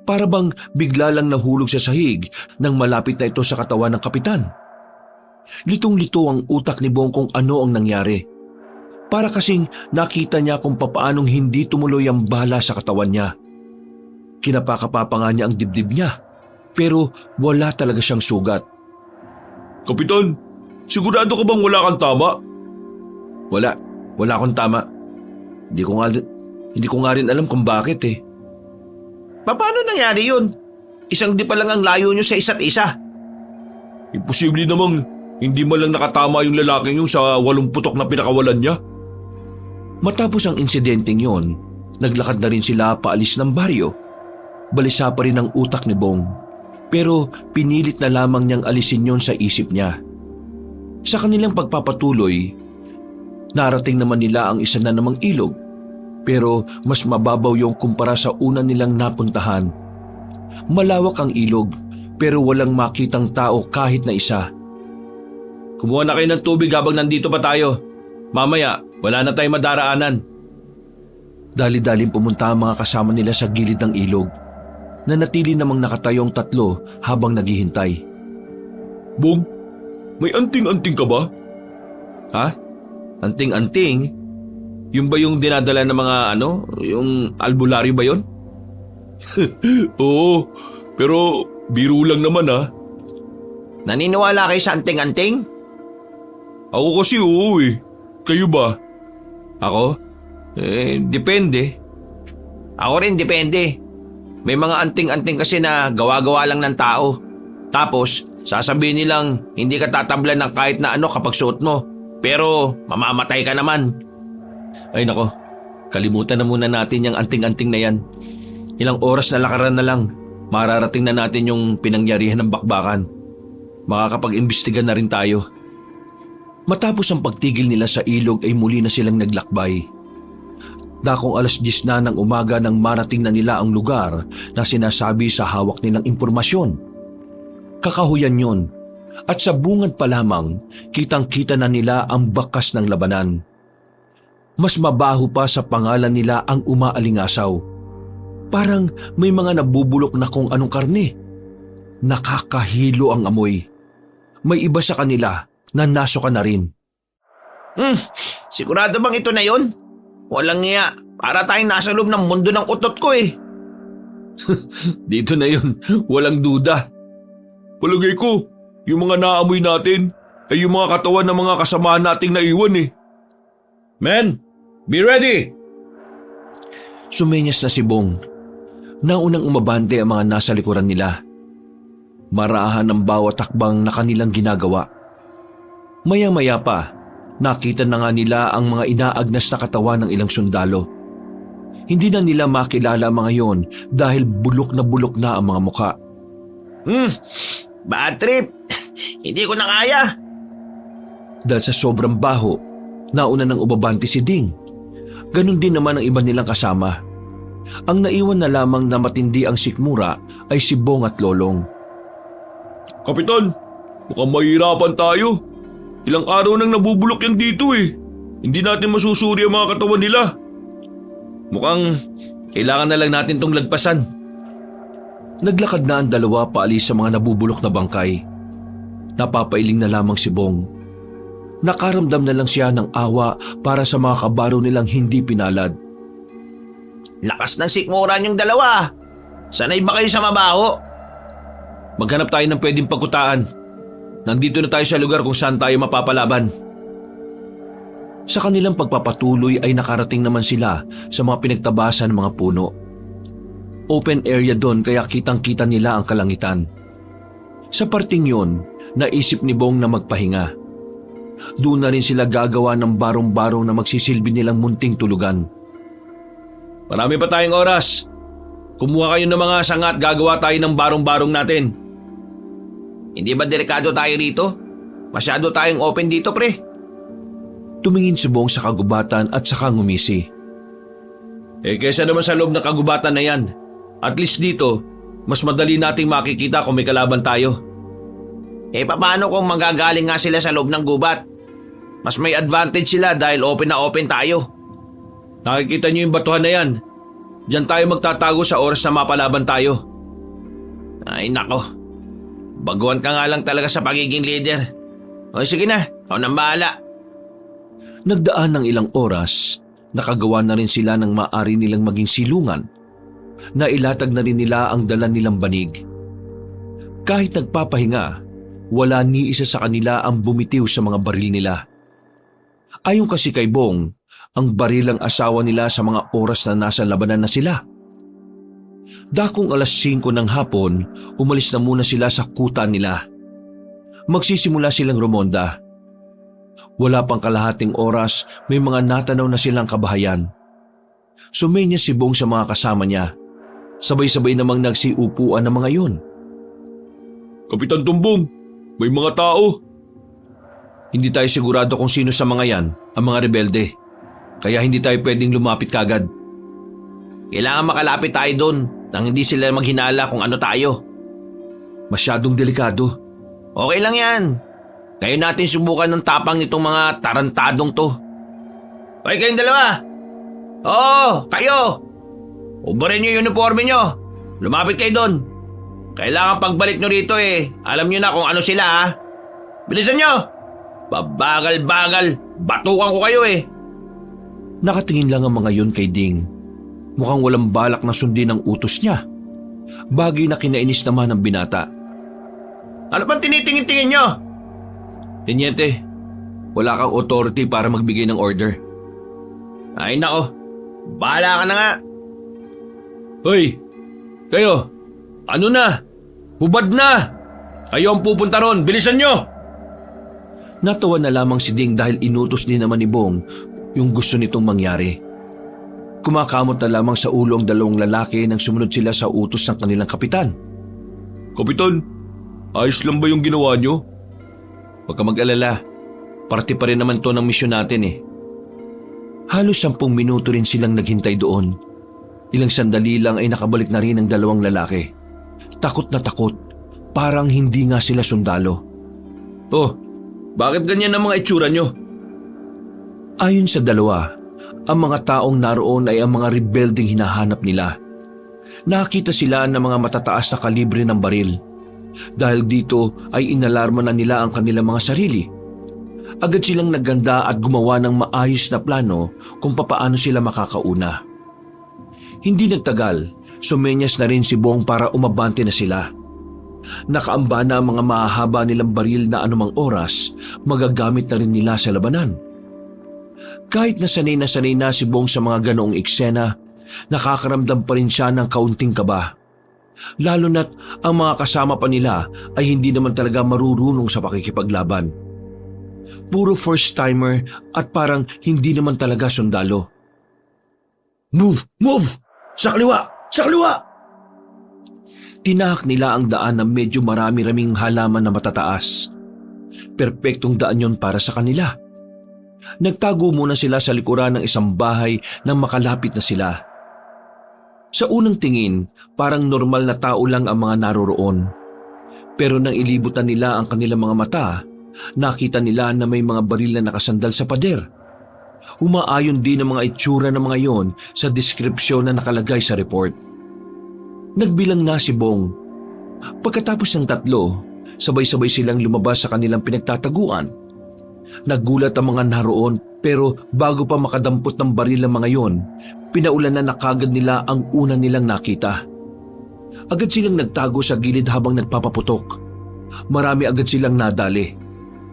Para bang bigla lang nahulog sa sahig nang malapit na ito sa katawan ng kapitan. Litong-lito ang utak ni Bong kung ano ang nangyari. Para kasing nakita niya kung papaanong hindi tumuloy ang bala sa katawan niya. Kinapakapapa nga niya ang dibdib niya, pero wala talaga siyang sugat. Kapitan, sigurado ka bang wala kang tama? Wala akong tama. Hindi ko nga rin alam kung bakit eh. Paano nangyari yun? Isang di pa lang ang layo nyo sa isa't isa. Imposible namang hindi man lang nakatama yung lalaking yung sa 8 putok na pinakawalan niya. Matapos ang insidenteng yon, naglakad na rin sila paalis ng baryo. balisa pa rin ang utak ni Bong. Pero pinilit na lamang niyang alisin yon sa isip niya. Sa kanilang pagpapatuloy, narating naman nila ang isa na namang ilog. Pero mas mababaw yung kumpara sa una nilang napuntahan. Malawak ang ilog pero walang makitang tao kahit na isa. Kumuha na kayo ng tubig habang nandito pa tayo. Mamaya, wala na tayong madaraanan. Dali-daling pumunta ang mga kasama nila sa gilid ng ilog. Nanatili namang nakatayong tatlo habang naghihintay. Bong, may anting-anting ka ba? Ha? Anting-anting? Yung ba yung dinadala ng mga yung albularyo ba yon? Oo, pero biro lang naman ha. Naniniwala kayo sa anting-anting? Ako kasi oo eh. Kayo ba? Ako? Depende. Ako rin depende. May mga anting-anting kasi na gawa-gawa lang ng tao. Tapos, sasabihin nilang hindi ka tatablan ng kahit na ano kapag suot mo. Pero, mamamatay ka naman. Ay nako, kalimutan na muna natin yung anting-anting na yan. Ilang oras na lakaran na lang, mararating na natin yung pinangyarihan ng bakbakan. Makakapag-imbestiga na rin tayo. Matapos ang pagtigil nila sa ilog ay muli na silang naglakbay. Dakong 10:00 na ng umaga nang marating na nila ang lugar na sinasabi sa hawak nilang impormasyon. Kakahuyan yon, at sa bungad pa lamang kitang-kita na nila ang bakas ng labanan. Mas mabaho pa sa pangalan nila ang umaalingasaw. Parang may mga nabubulok na kung anong karne. Nakakahilo ang amoy. May iba sa kanila na nasuka na rin. Sigurado bang ito na yon? Walang iya. Para tayong nasa loob ng mundo ng utot ko eh. Dito na yun, walang duda. Palagay ko, yung mga naamoy natin ay yung mga katawan ng mga kasamahan nating naiwan eh. Men, be ready! Sumenyas na si Bong. Naunang umabante ang mga nasa likuran nila. Marahan ang bawat takbang na kanilang ginagawa. Maya-maya pa, nakita na nga nila ang mga inaagnas na katawan ng ilang sundalo. Hindi na nila makilala ang mga yon dahil bulok na ang mga muka. Bad trip! Hindi ko na kaya! Dahil sa sobrang baho, nauna nang umabante si Ding. Ganon din naman ang iba nilang kasama. Ang naiwan na lamang na matindi ang sikmura ay si Bong at Lolong. Kapitan, mukhang mahirapan tayo. Ilang araw nang nabubulok yan dito eh. Hindi natin masusuri ang mga katawan nila. Mukhang kailangan na lang natin tong lagpasan. Naglakad na ang dalawa paalis sa mga nabubulok na bangkay. Napapailing na lamang si Bong. Nakaramdam na lang siya ng awa para sa mga kabaro nilang hindi pinalad. Lakas ng sikmuran yung dalawa. Sanay ba kayo sa mabaho? Maghanap tayo ng pwedeng pagkutaan. Nandito na tayo sa lugar kung saan tayo mapapalaban. Sa kanilang pagpapatuloy ay nakarating naman sila sa mga pinagtabasan ng mga puno. Open area doon kaya kitang-kita nila ang kalangitan. Sa parting yon, naisip ni Bong na magpahinga. Doon na rin sila gagawa ng barong-barong na magsisilbi nilang munting tulugan. Marami pa tayong oras. Kumuha kayo ng mga sanga at gagawa tayo ng barong-barong natin. Hindi ba delikado tayo rito? Masyado tayong open dito, pre. Tumingin si Bong sa kagubatan at saka ngumisi. Kaysa naman sa loob ng kagubatan na yan. At least dito, mas madali nating makikita kung may kalaban tayo. Paano kung magagaling nga sila sa loob ng gubat? Mas may advantage sila dahil open na open tayo. Nakikita niyo yung batuhan na yan. Diyan tayo magtatago sa oras na mapalaban tayo. Ay nako. Baguhan ka nga lang talaga sa pagiging leader. O sige na, ikaw nang bahala. Nagdaan ng ilang oras, nakagawa na rin sila ng maaari nilang maging silungan. Nailatag na rin nila ang dala nilang banig. Kahit nagpapahinga, wala ni isa sa kanila ang bumitiw sa mga baril nila. Ayon kasi kay Bong, ang baril ang asawa nila sa mga oras na nasa labanan na sila. Dakong 5:00 ng hapon, umalis na muna sila sa kuta nila. Magsisimula silang rumonda. Wala pang kalahating oras, may mga natanaw na silang kabahayan. Sumenya si Bong sa mga kasama niya. Sabay-sabay namang nagsiupuan ng mga yon. Kapitan Tumbong, may mga tao. Hindi tayo sigurado kung sino sa mga yan ang mga rebelde. Kaya hindi tayo pwedeng lumapit kagad. Kailangan makalapit tayo doon nang hindi sila maghinala kung ano tayo. Masyadong delikado. Okay lang yan. Ngayon natin subukan ng tapang nitong mga tarantadong to. Hoy, kayong dalawa! Oo, kayo! Ubarin niyo yung uniforme niyo. Lumapit kayo doon. Kailangan pagbalik niyo rito alam niyo na kung ano sila ha. Bilisan niyo! Babagal-bagal, batukan ko kayo Nakatingin lang ang mga yon kay Ding. Mukhang walang balak na sundin ang utos niya. Bagay na kinainis naman ng binata. Ano bang tinitingin-tingin niyo? Teniente, wala kang authority para magbigay ng order. Ay nako, bahala ka na nga. Hoy, kayo, ano na? Hubad na! Kayo ang pupunta ron, bilisan nyo! Natawa na lamang si Ding dahil inutos din naman ni Bong yung gusto nitong mangyari. Kumakamot na lamang sa ulo ang dalawang lalaki nang sumunod sila sa utos ng kanilang kapitan. Kapitan, ayos lang ba yung ginawa nyo? Huwag ka mag-alala, parte pa rin naman to ng misyon natin Halos 10 minuto rin silang naghintay doon. Ilang sandali lang ay nakabalik na rin ang dalawang lalaki. Takot na takot, parang hindi nga sila sundalo. Oh, bakit ganyan ang mga itsura nyo? Ayon sa dalawa, ang mga taong naroon ay ang mga rebelding hinahanap nila. Nakita sila ng mga matataas na kalibre ng baril. Dahil dito ay inalarma na nila ang kanilang mga sarili. Agad silang nagganda at gumawa ng maayos na plano kung papaano sila makakauna. Hindi nagtagal, sumenyas na rin si Bong para umabante na sila. Nakaamba na ang mga mahahaba nilang baril na anumang oras, magagamit na rin nila sa labanan. Kahit na sanay na si Bong sa mga ganoong eksena, nakakaramdam pa rin siya ng kaunting kaba. Lalo na't ang mga kasama pa nila ay hindi naman talaga marurunong sa pakikipaglaban. Puro first-timer at parang hindi naman talaga sundalo. Move! Move! Sa kaliwa! Sa kaliwa! Tinahak nila ang daan na medyo marami-raming halaman na matataas. Perpektong daan yon para sa kanila. Nagtago muna sila sa likuran ng isang bahay nang makalapit na sila. Sa unang tingin, parang normal na tao lang ang mga naroroon. Pero nang ilibutan nila ang kanilang mga mata, nakita nila na may mga baril na nakasandal sa pader. Umaayon din ang mga itsura ng mga yon sa deskripsyon na nakalagay sa report. Nagbilang na si Bong. Pagkatapos ng 3, sabay-sabay silang lumabas sa kanilang pinagtataguan. Nagulat ang mga naroon pero bago pa makadampot ng baril ang mga yon, pinaulanan na kagad nila ang una nilang nakita. Agad silang nagtago sa gilid habang nagpapaputok. Marami agad silang nadali.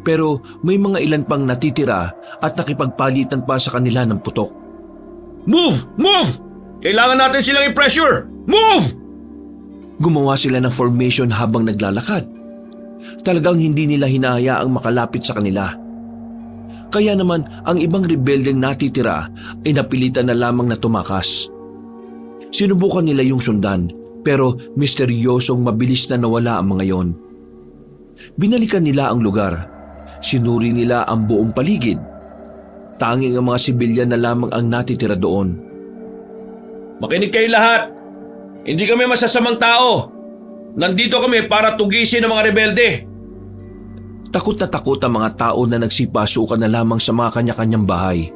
Pero may mga ilan pang natitira at nakipagpalitan pa sa kanila ng putok. Move! Move! Kailangan natin silang i-pressure! Move! Gumawa sila ng formation habang naglalakad. Talagang hindi nila hinahayaang makalapit sa kanila. Kaya naman ang ibang rebeldeng natitira ay napilitan na lamang na tumakas. Sinubukan nila yung sundan pero misteryosong mabilis na nawala ang mga yon. Binalikan nila ang lugar. Sinuri nila ang buong paligid. Tanging ang mga sibilyan na lamang ang natitira doon. Makinig kayo lahat! Hindi kami masasamang tao! Nandito kami para tugisin ang mga rebelde! Takot na takot ang mga tao na nagsipasukan na lamang sa mga kanya-kanyang bahay.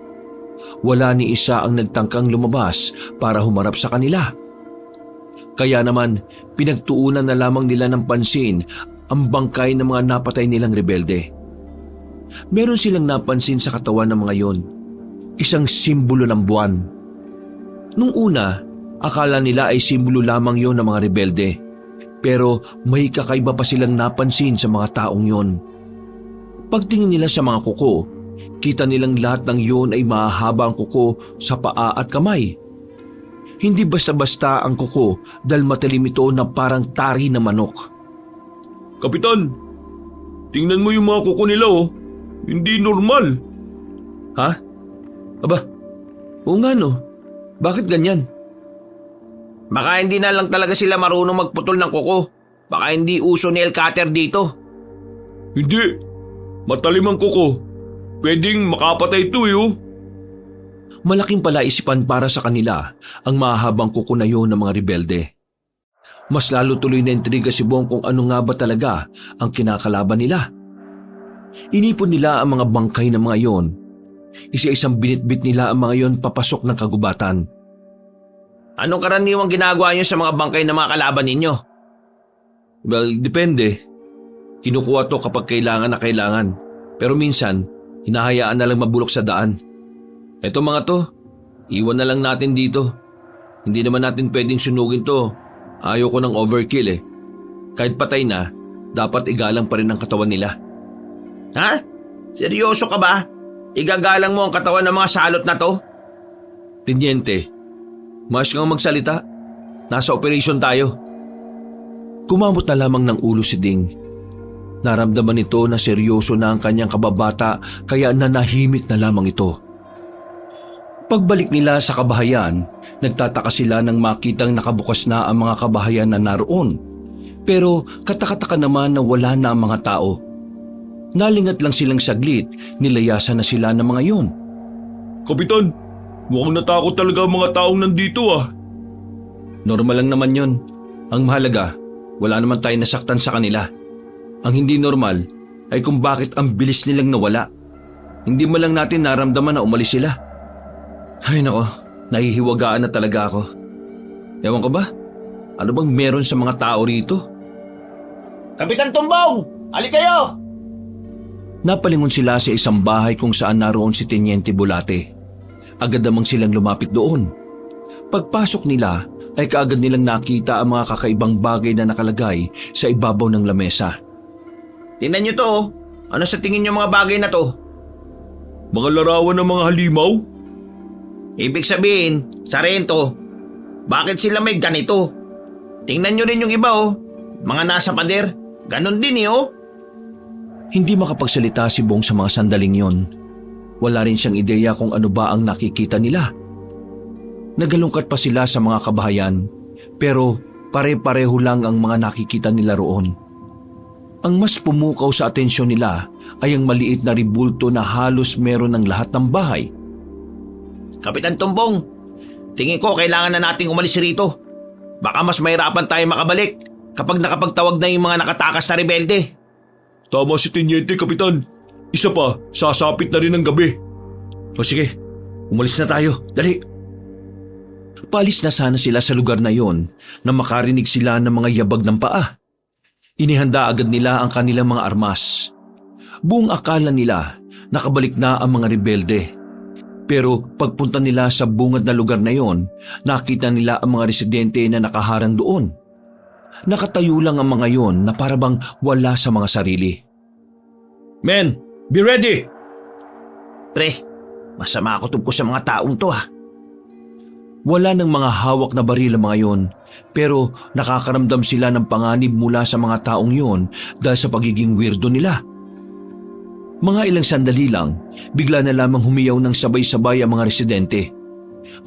Wala ni isa ang nagtangkang lumabas para humarap sa kanila. Kaya naman, pinagtuunan na lamang nila ng pansin ang bangkay ng mga napatay nilang rebelde. Meron silang napansin sa katawan ng mga yon, isang simbolo ng buwan. Nung una, akala nila ay simbolo lamang yon ng mga rebelde. Pero may kakaiba pa silang napansin sa mga taong yon. Pagtingin nila sa mga kuko, kita nilang lahat ng yon ay mahahaba ang kuko sa paa at kamay. Hindi basta-basta ang kuko dahil matalim ito na parang tari na manok. Kapitan, tingnan mo yung mga kuko nila Hindi normal. Ha? Aba, oo nga no. Bakit ganyan? Baka hindi na lang talaga sila marunong magputol ng kuko. Baka hindi uso nail cutter dito. Hindi. Matalim ang kuko. Pwedeng makapatay ito Malaking palaisipan para sa kanila ang mahahabang kuko na yun ng mga rebelde. Mas lalo tuloy na intriga si Bong kung ano nga ba talaga ang kinakalaban nila. Inipon nila ang mga bangkay ng mga yon. Isa-isang binitbit nila ang mga yon papasok ng kagubatan. Anong karaniwang ginagawa niyo sa mga bangkay ng mga kalaban ninyo? Well, depende. Kinukuha to kapag kailangan na kailangan. Pero minsan, hinahayaan na lang mabulok sa daan. Eto mga to, iwan na lang natin dito. Hindi naman natin pwedeng sunugin to. Ayaw ko ng overkill Kahit patay na, dapat igalang pa rin ang katawan nila. Ha? Seryoso ka ba? Igagalang mo ang katawan ng mga salot na to? Teniente, mas kang magsalita. Nasa operation tayo. Kumamot na lamang ng ulo si Ding. Naramdaman nito na seryoso na ang kanyang kababata kaya nanahimik na lamang ito. Pagbalik nila sa kabahayan, nagtataka sila nang makitang nakabukas na ang mga kabahayan na naroon. Pero katakataka naman na wala na ang mga tao. Nalingat lang silang saglit, nilayasan na sila ng mga yon. Kapitan, mukhang natakot talaga ang mga taong nandito Normal lang naman yon. Ang mahalaga, wala naman tayong nasaktan sa kanila. Ang hindi normal ay kung bakit ang bilis nilang nawala. Hindi man lang natin naramdaman na umalis sila. Ay nako, nahihiwagaan na talaga ako. Ewan ko ba? Ano bang meron sa mga tao rito? Kapitan Tumbong! Ali kayo! Napalingon sila sa isang bahay kung saan naroon si Teniente Bulate. Agad namang silang lumapit doon. Pagpasok nila ay kaagad nilang nakita ang mga kakaibang bagay na nakalagay sa ibabaw ng lamesa. Tingnan nyo to Ano sa tingin nyo mga bagay na to? Mga larawan ng mga halimaw? Ibig sabihin, Sarento, bakit sila may ganito? Tingnan nyo rin yung iba Mga nasa pader, ganon din Hindi makapagsalita si Bong sa mga sandaling yon. Wala rin siyang ideya kung ano ba ang nakikita nila. Nagalungkat pa sila sa mga kabahayan, pero pare-pareho lang ang mga nakikita nila roon. Ang mas pumukaw sa atensyon nila ay ang maliit na ribulto na halos meron ng lahat ng bahay. Kapitan Tumbong, tingin ko kailangan na nating umalis rito. Baka mas mahirapan tayo makabalik kapag nakapagtawag na yung mga nakatakas na rebelde. Tama si Teniente, Kapitan. Isa pa, sasapit na rin ang gabi. O sige, umalis na tayo. Dali! Paalis na sana sila sa lugar na yon na makarinig sila ng mga yabag ng paa. Inihanda agad nila ang kanilang mga armas. Buong akala nila nakabalik na ang mga rebelde. Pero pagpunta nila sa bungad na lugar na yon, nakita nila ang mga residente na nakaharang doon. Nakatayo lang ang mga yon na parabang wala sa mga sarili. Men, be ready! Pre, masama ako tungkol sa mga taong to Wala ng mga hawak na baril ang mga yon, pero nakakaramdam sila ng panganib mula sa mga taong yon dahil sa pagiging weirdo nila. Mga ilang sandali lang, bigla na lamang humiyaw ng sabay-sabay ang mga residente.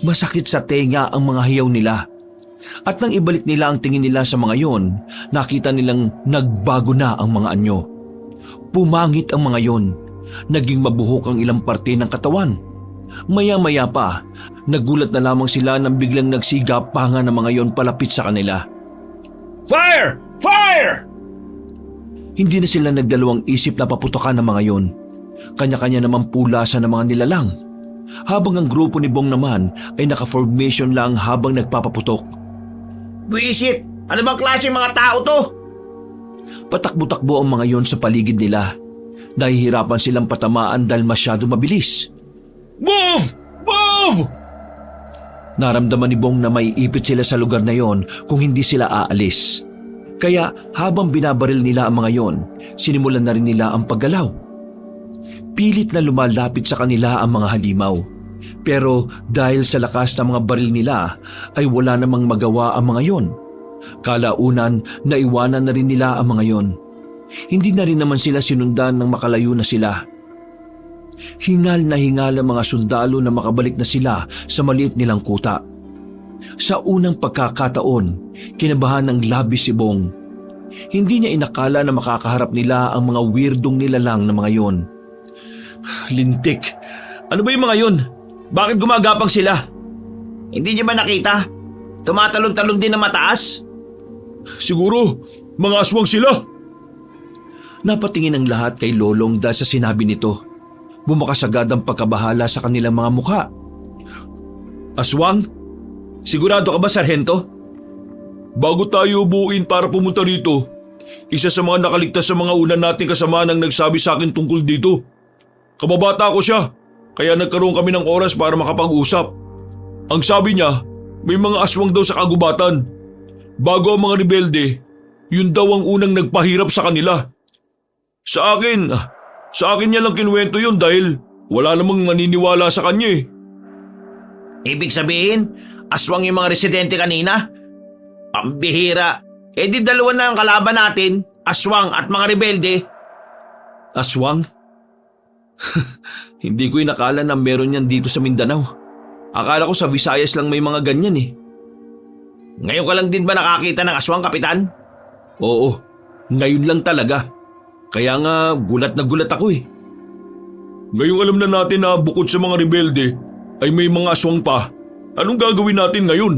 Masakit sa tenga ang mga hiyaw nila. At nang ibalik nila ang tingin nila sa mga yon, nakita nilang nagbago na ang mga anyo. Pumangit ang mga yon, naging mabuhok ang ilang parte ng katawan. Maya-maya pa, nagulat na lamang sila nang biglang nagsigapangan ng mga yon palapit sa kanila. Fire! Fire! Hindi na sila nagdalawang isip na paputokan ng mga yon. Kanya-kanya naman pulasan ng mga nilalang. Habang ang grupo ni Bong naman ay naka-formation lang habang nagpapaputok. Buisit! Ano bang klase mga tao to? Patakbo-takbo ang mga yon sa paligid nila. Nahihirapan silang patamaan dahil masyado mabilis. Move! Move! Naramdaman ni Bong na may ipit sila sa lugar na yon kung hindi sila aalis. Kaya habang binabaril nila ang mga yon, sinimulan na rin nila ang paggalaw. Pilit na lumalapit sa kanila ang mga halimaw. Pero dahil sa lakas ng mga baril nila ay wala namang magawa ang mga yon. Kalaunan, naiwanan na rin nila ang mga yon. Hindi na rin naman sila sinundan nang makalayo na sila. Hingal na hingal ang mga sundalo na makabalik na sila sa maliit nilang kuta. Sa unang pagkakataon, kinabahan ng labis si Bong. Hindi niya inakala na makakaharap nila ang mga weirdong nilalang na mga yon. Lintik, ano ba yung mga yun? Bakit gumagapang sila? Hindi niyo ba nakita? Tumatalon-talon din na mataas? Siguro, mga aswang sila. Napatingin ang lahat kay Lolong dahil sa sinabi nito. Bumakas agad ang pagkabahala sa kanilang mga mukha. Aswang? Sigurado ka ba, Sarhento? Bago tayo buuin para pumunta rito, isa sa mga nakaligtas sa mga una nating kasama nang nagsabi sa akin tungkol dito. Kababata ko siya, kaya nagkaroon kami ng oras para makapag-usap. Ang sabi niya, may mga aswang daw sa kagubatan. Bago ang mga rebelde, yun daw ang unang nagpahirap sa kanila. Sa akin niya lang kinuwento yun dahil wala namang naniniwala sa kanya eh. Ibig sabihin, aswang yung mga residente kanina? Pambihira. Eh di dalawa na ang kalaban natin, aswang at mga rebelde. Aswang? Hindi ko inakala na meron yan dito sa Mindanao. Akala ko sa Visayas lang may mga ganyan eh. Ngayon ka lang din ba nakakita ng aswang, Kapitan? Oo, ngayon lang talaga. Kaya nga gulat na gulat ako eh. Ngayong alam na natin na bukod sa mga rebelde ay may mga aswang pa. Anong gagawin natin ngayon?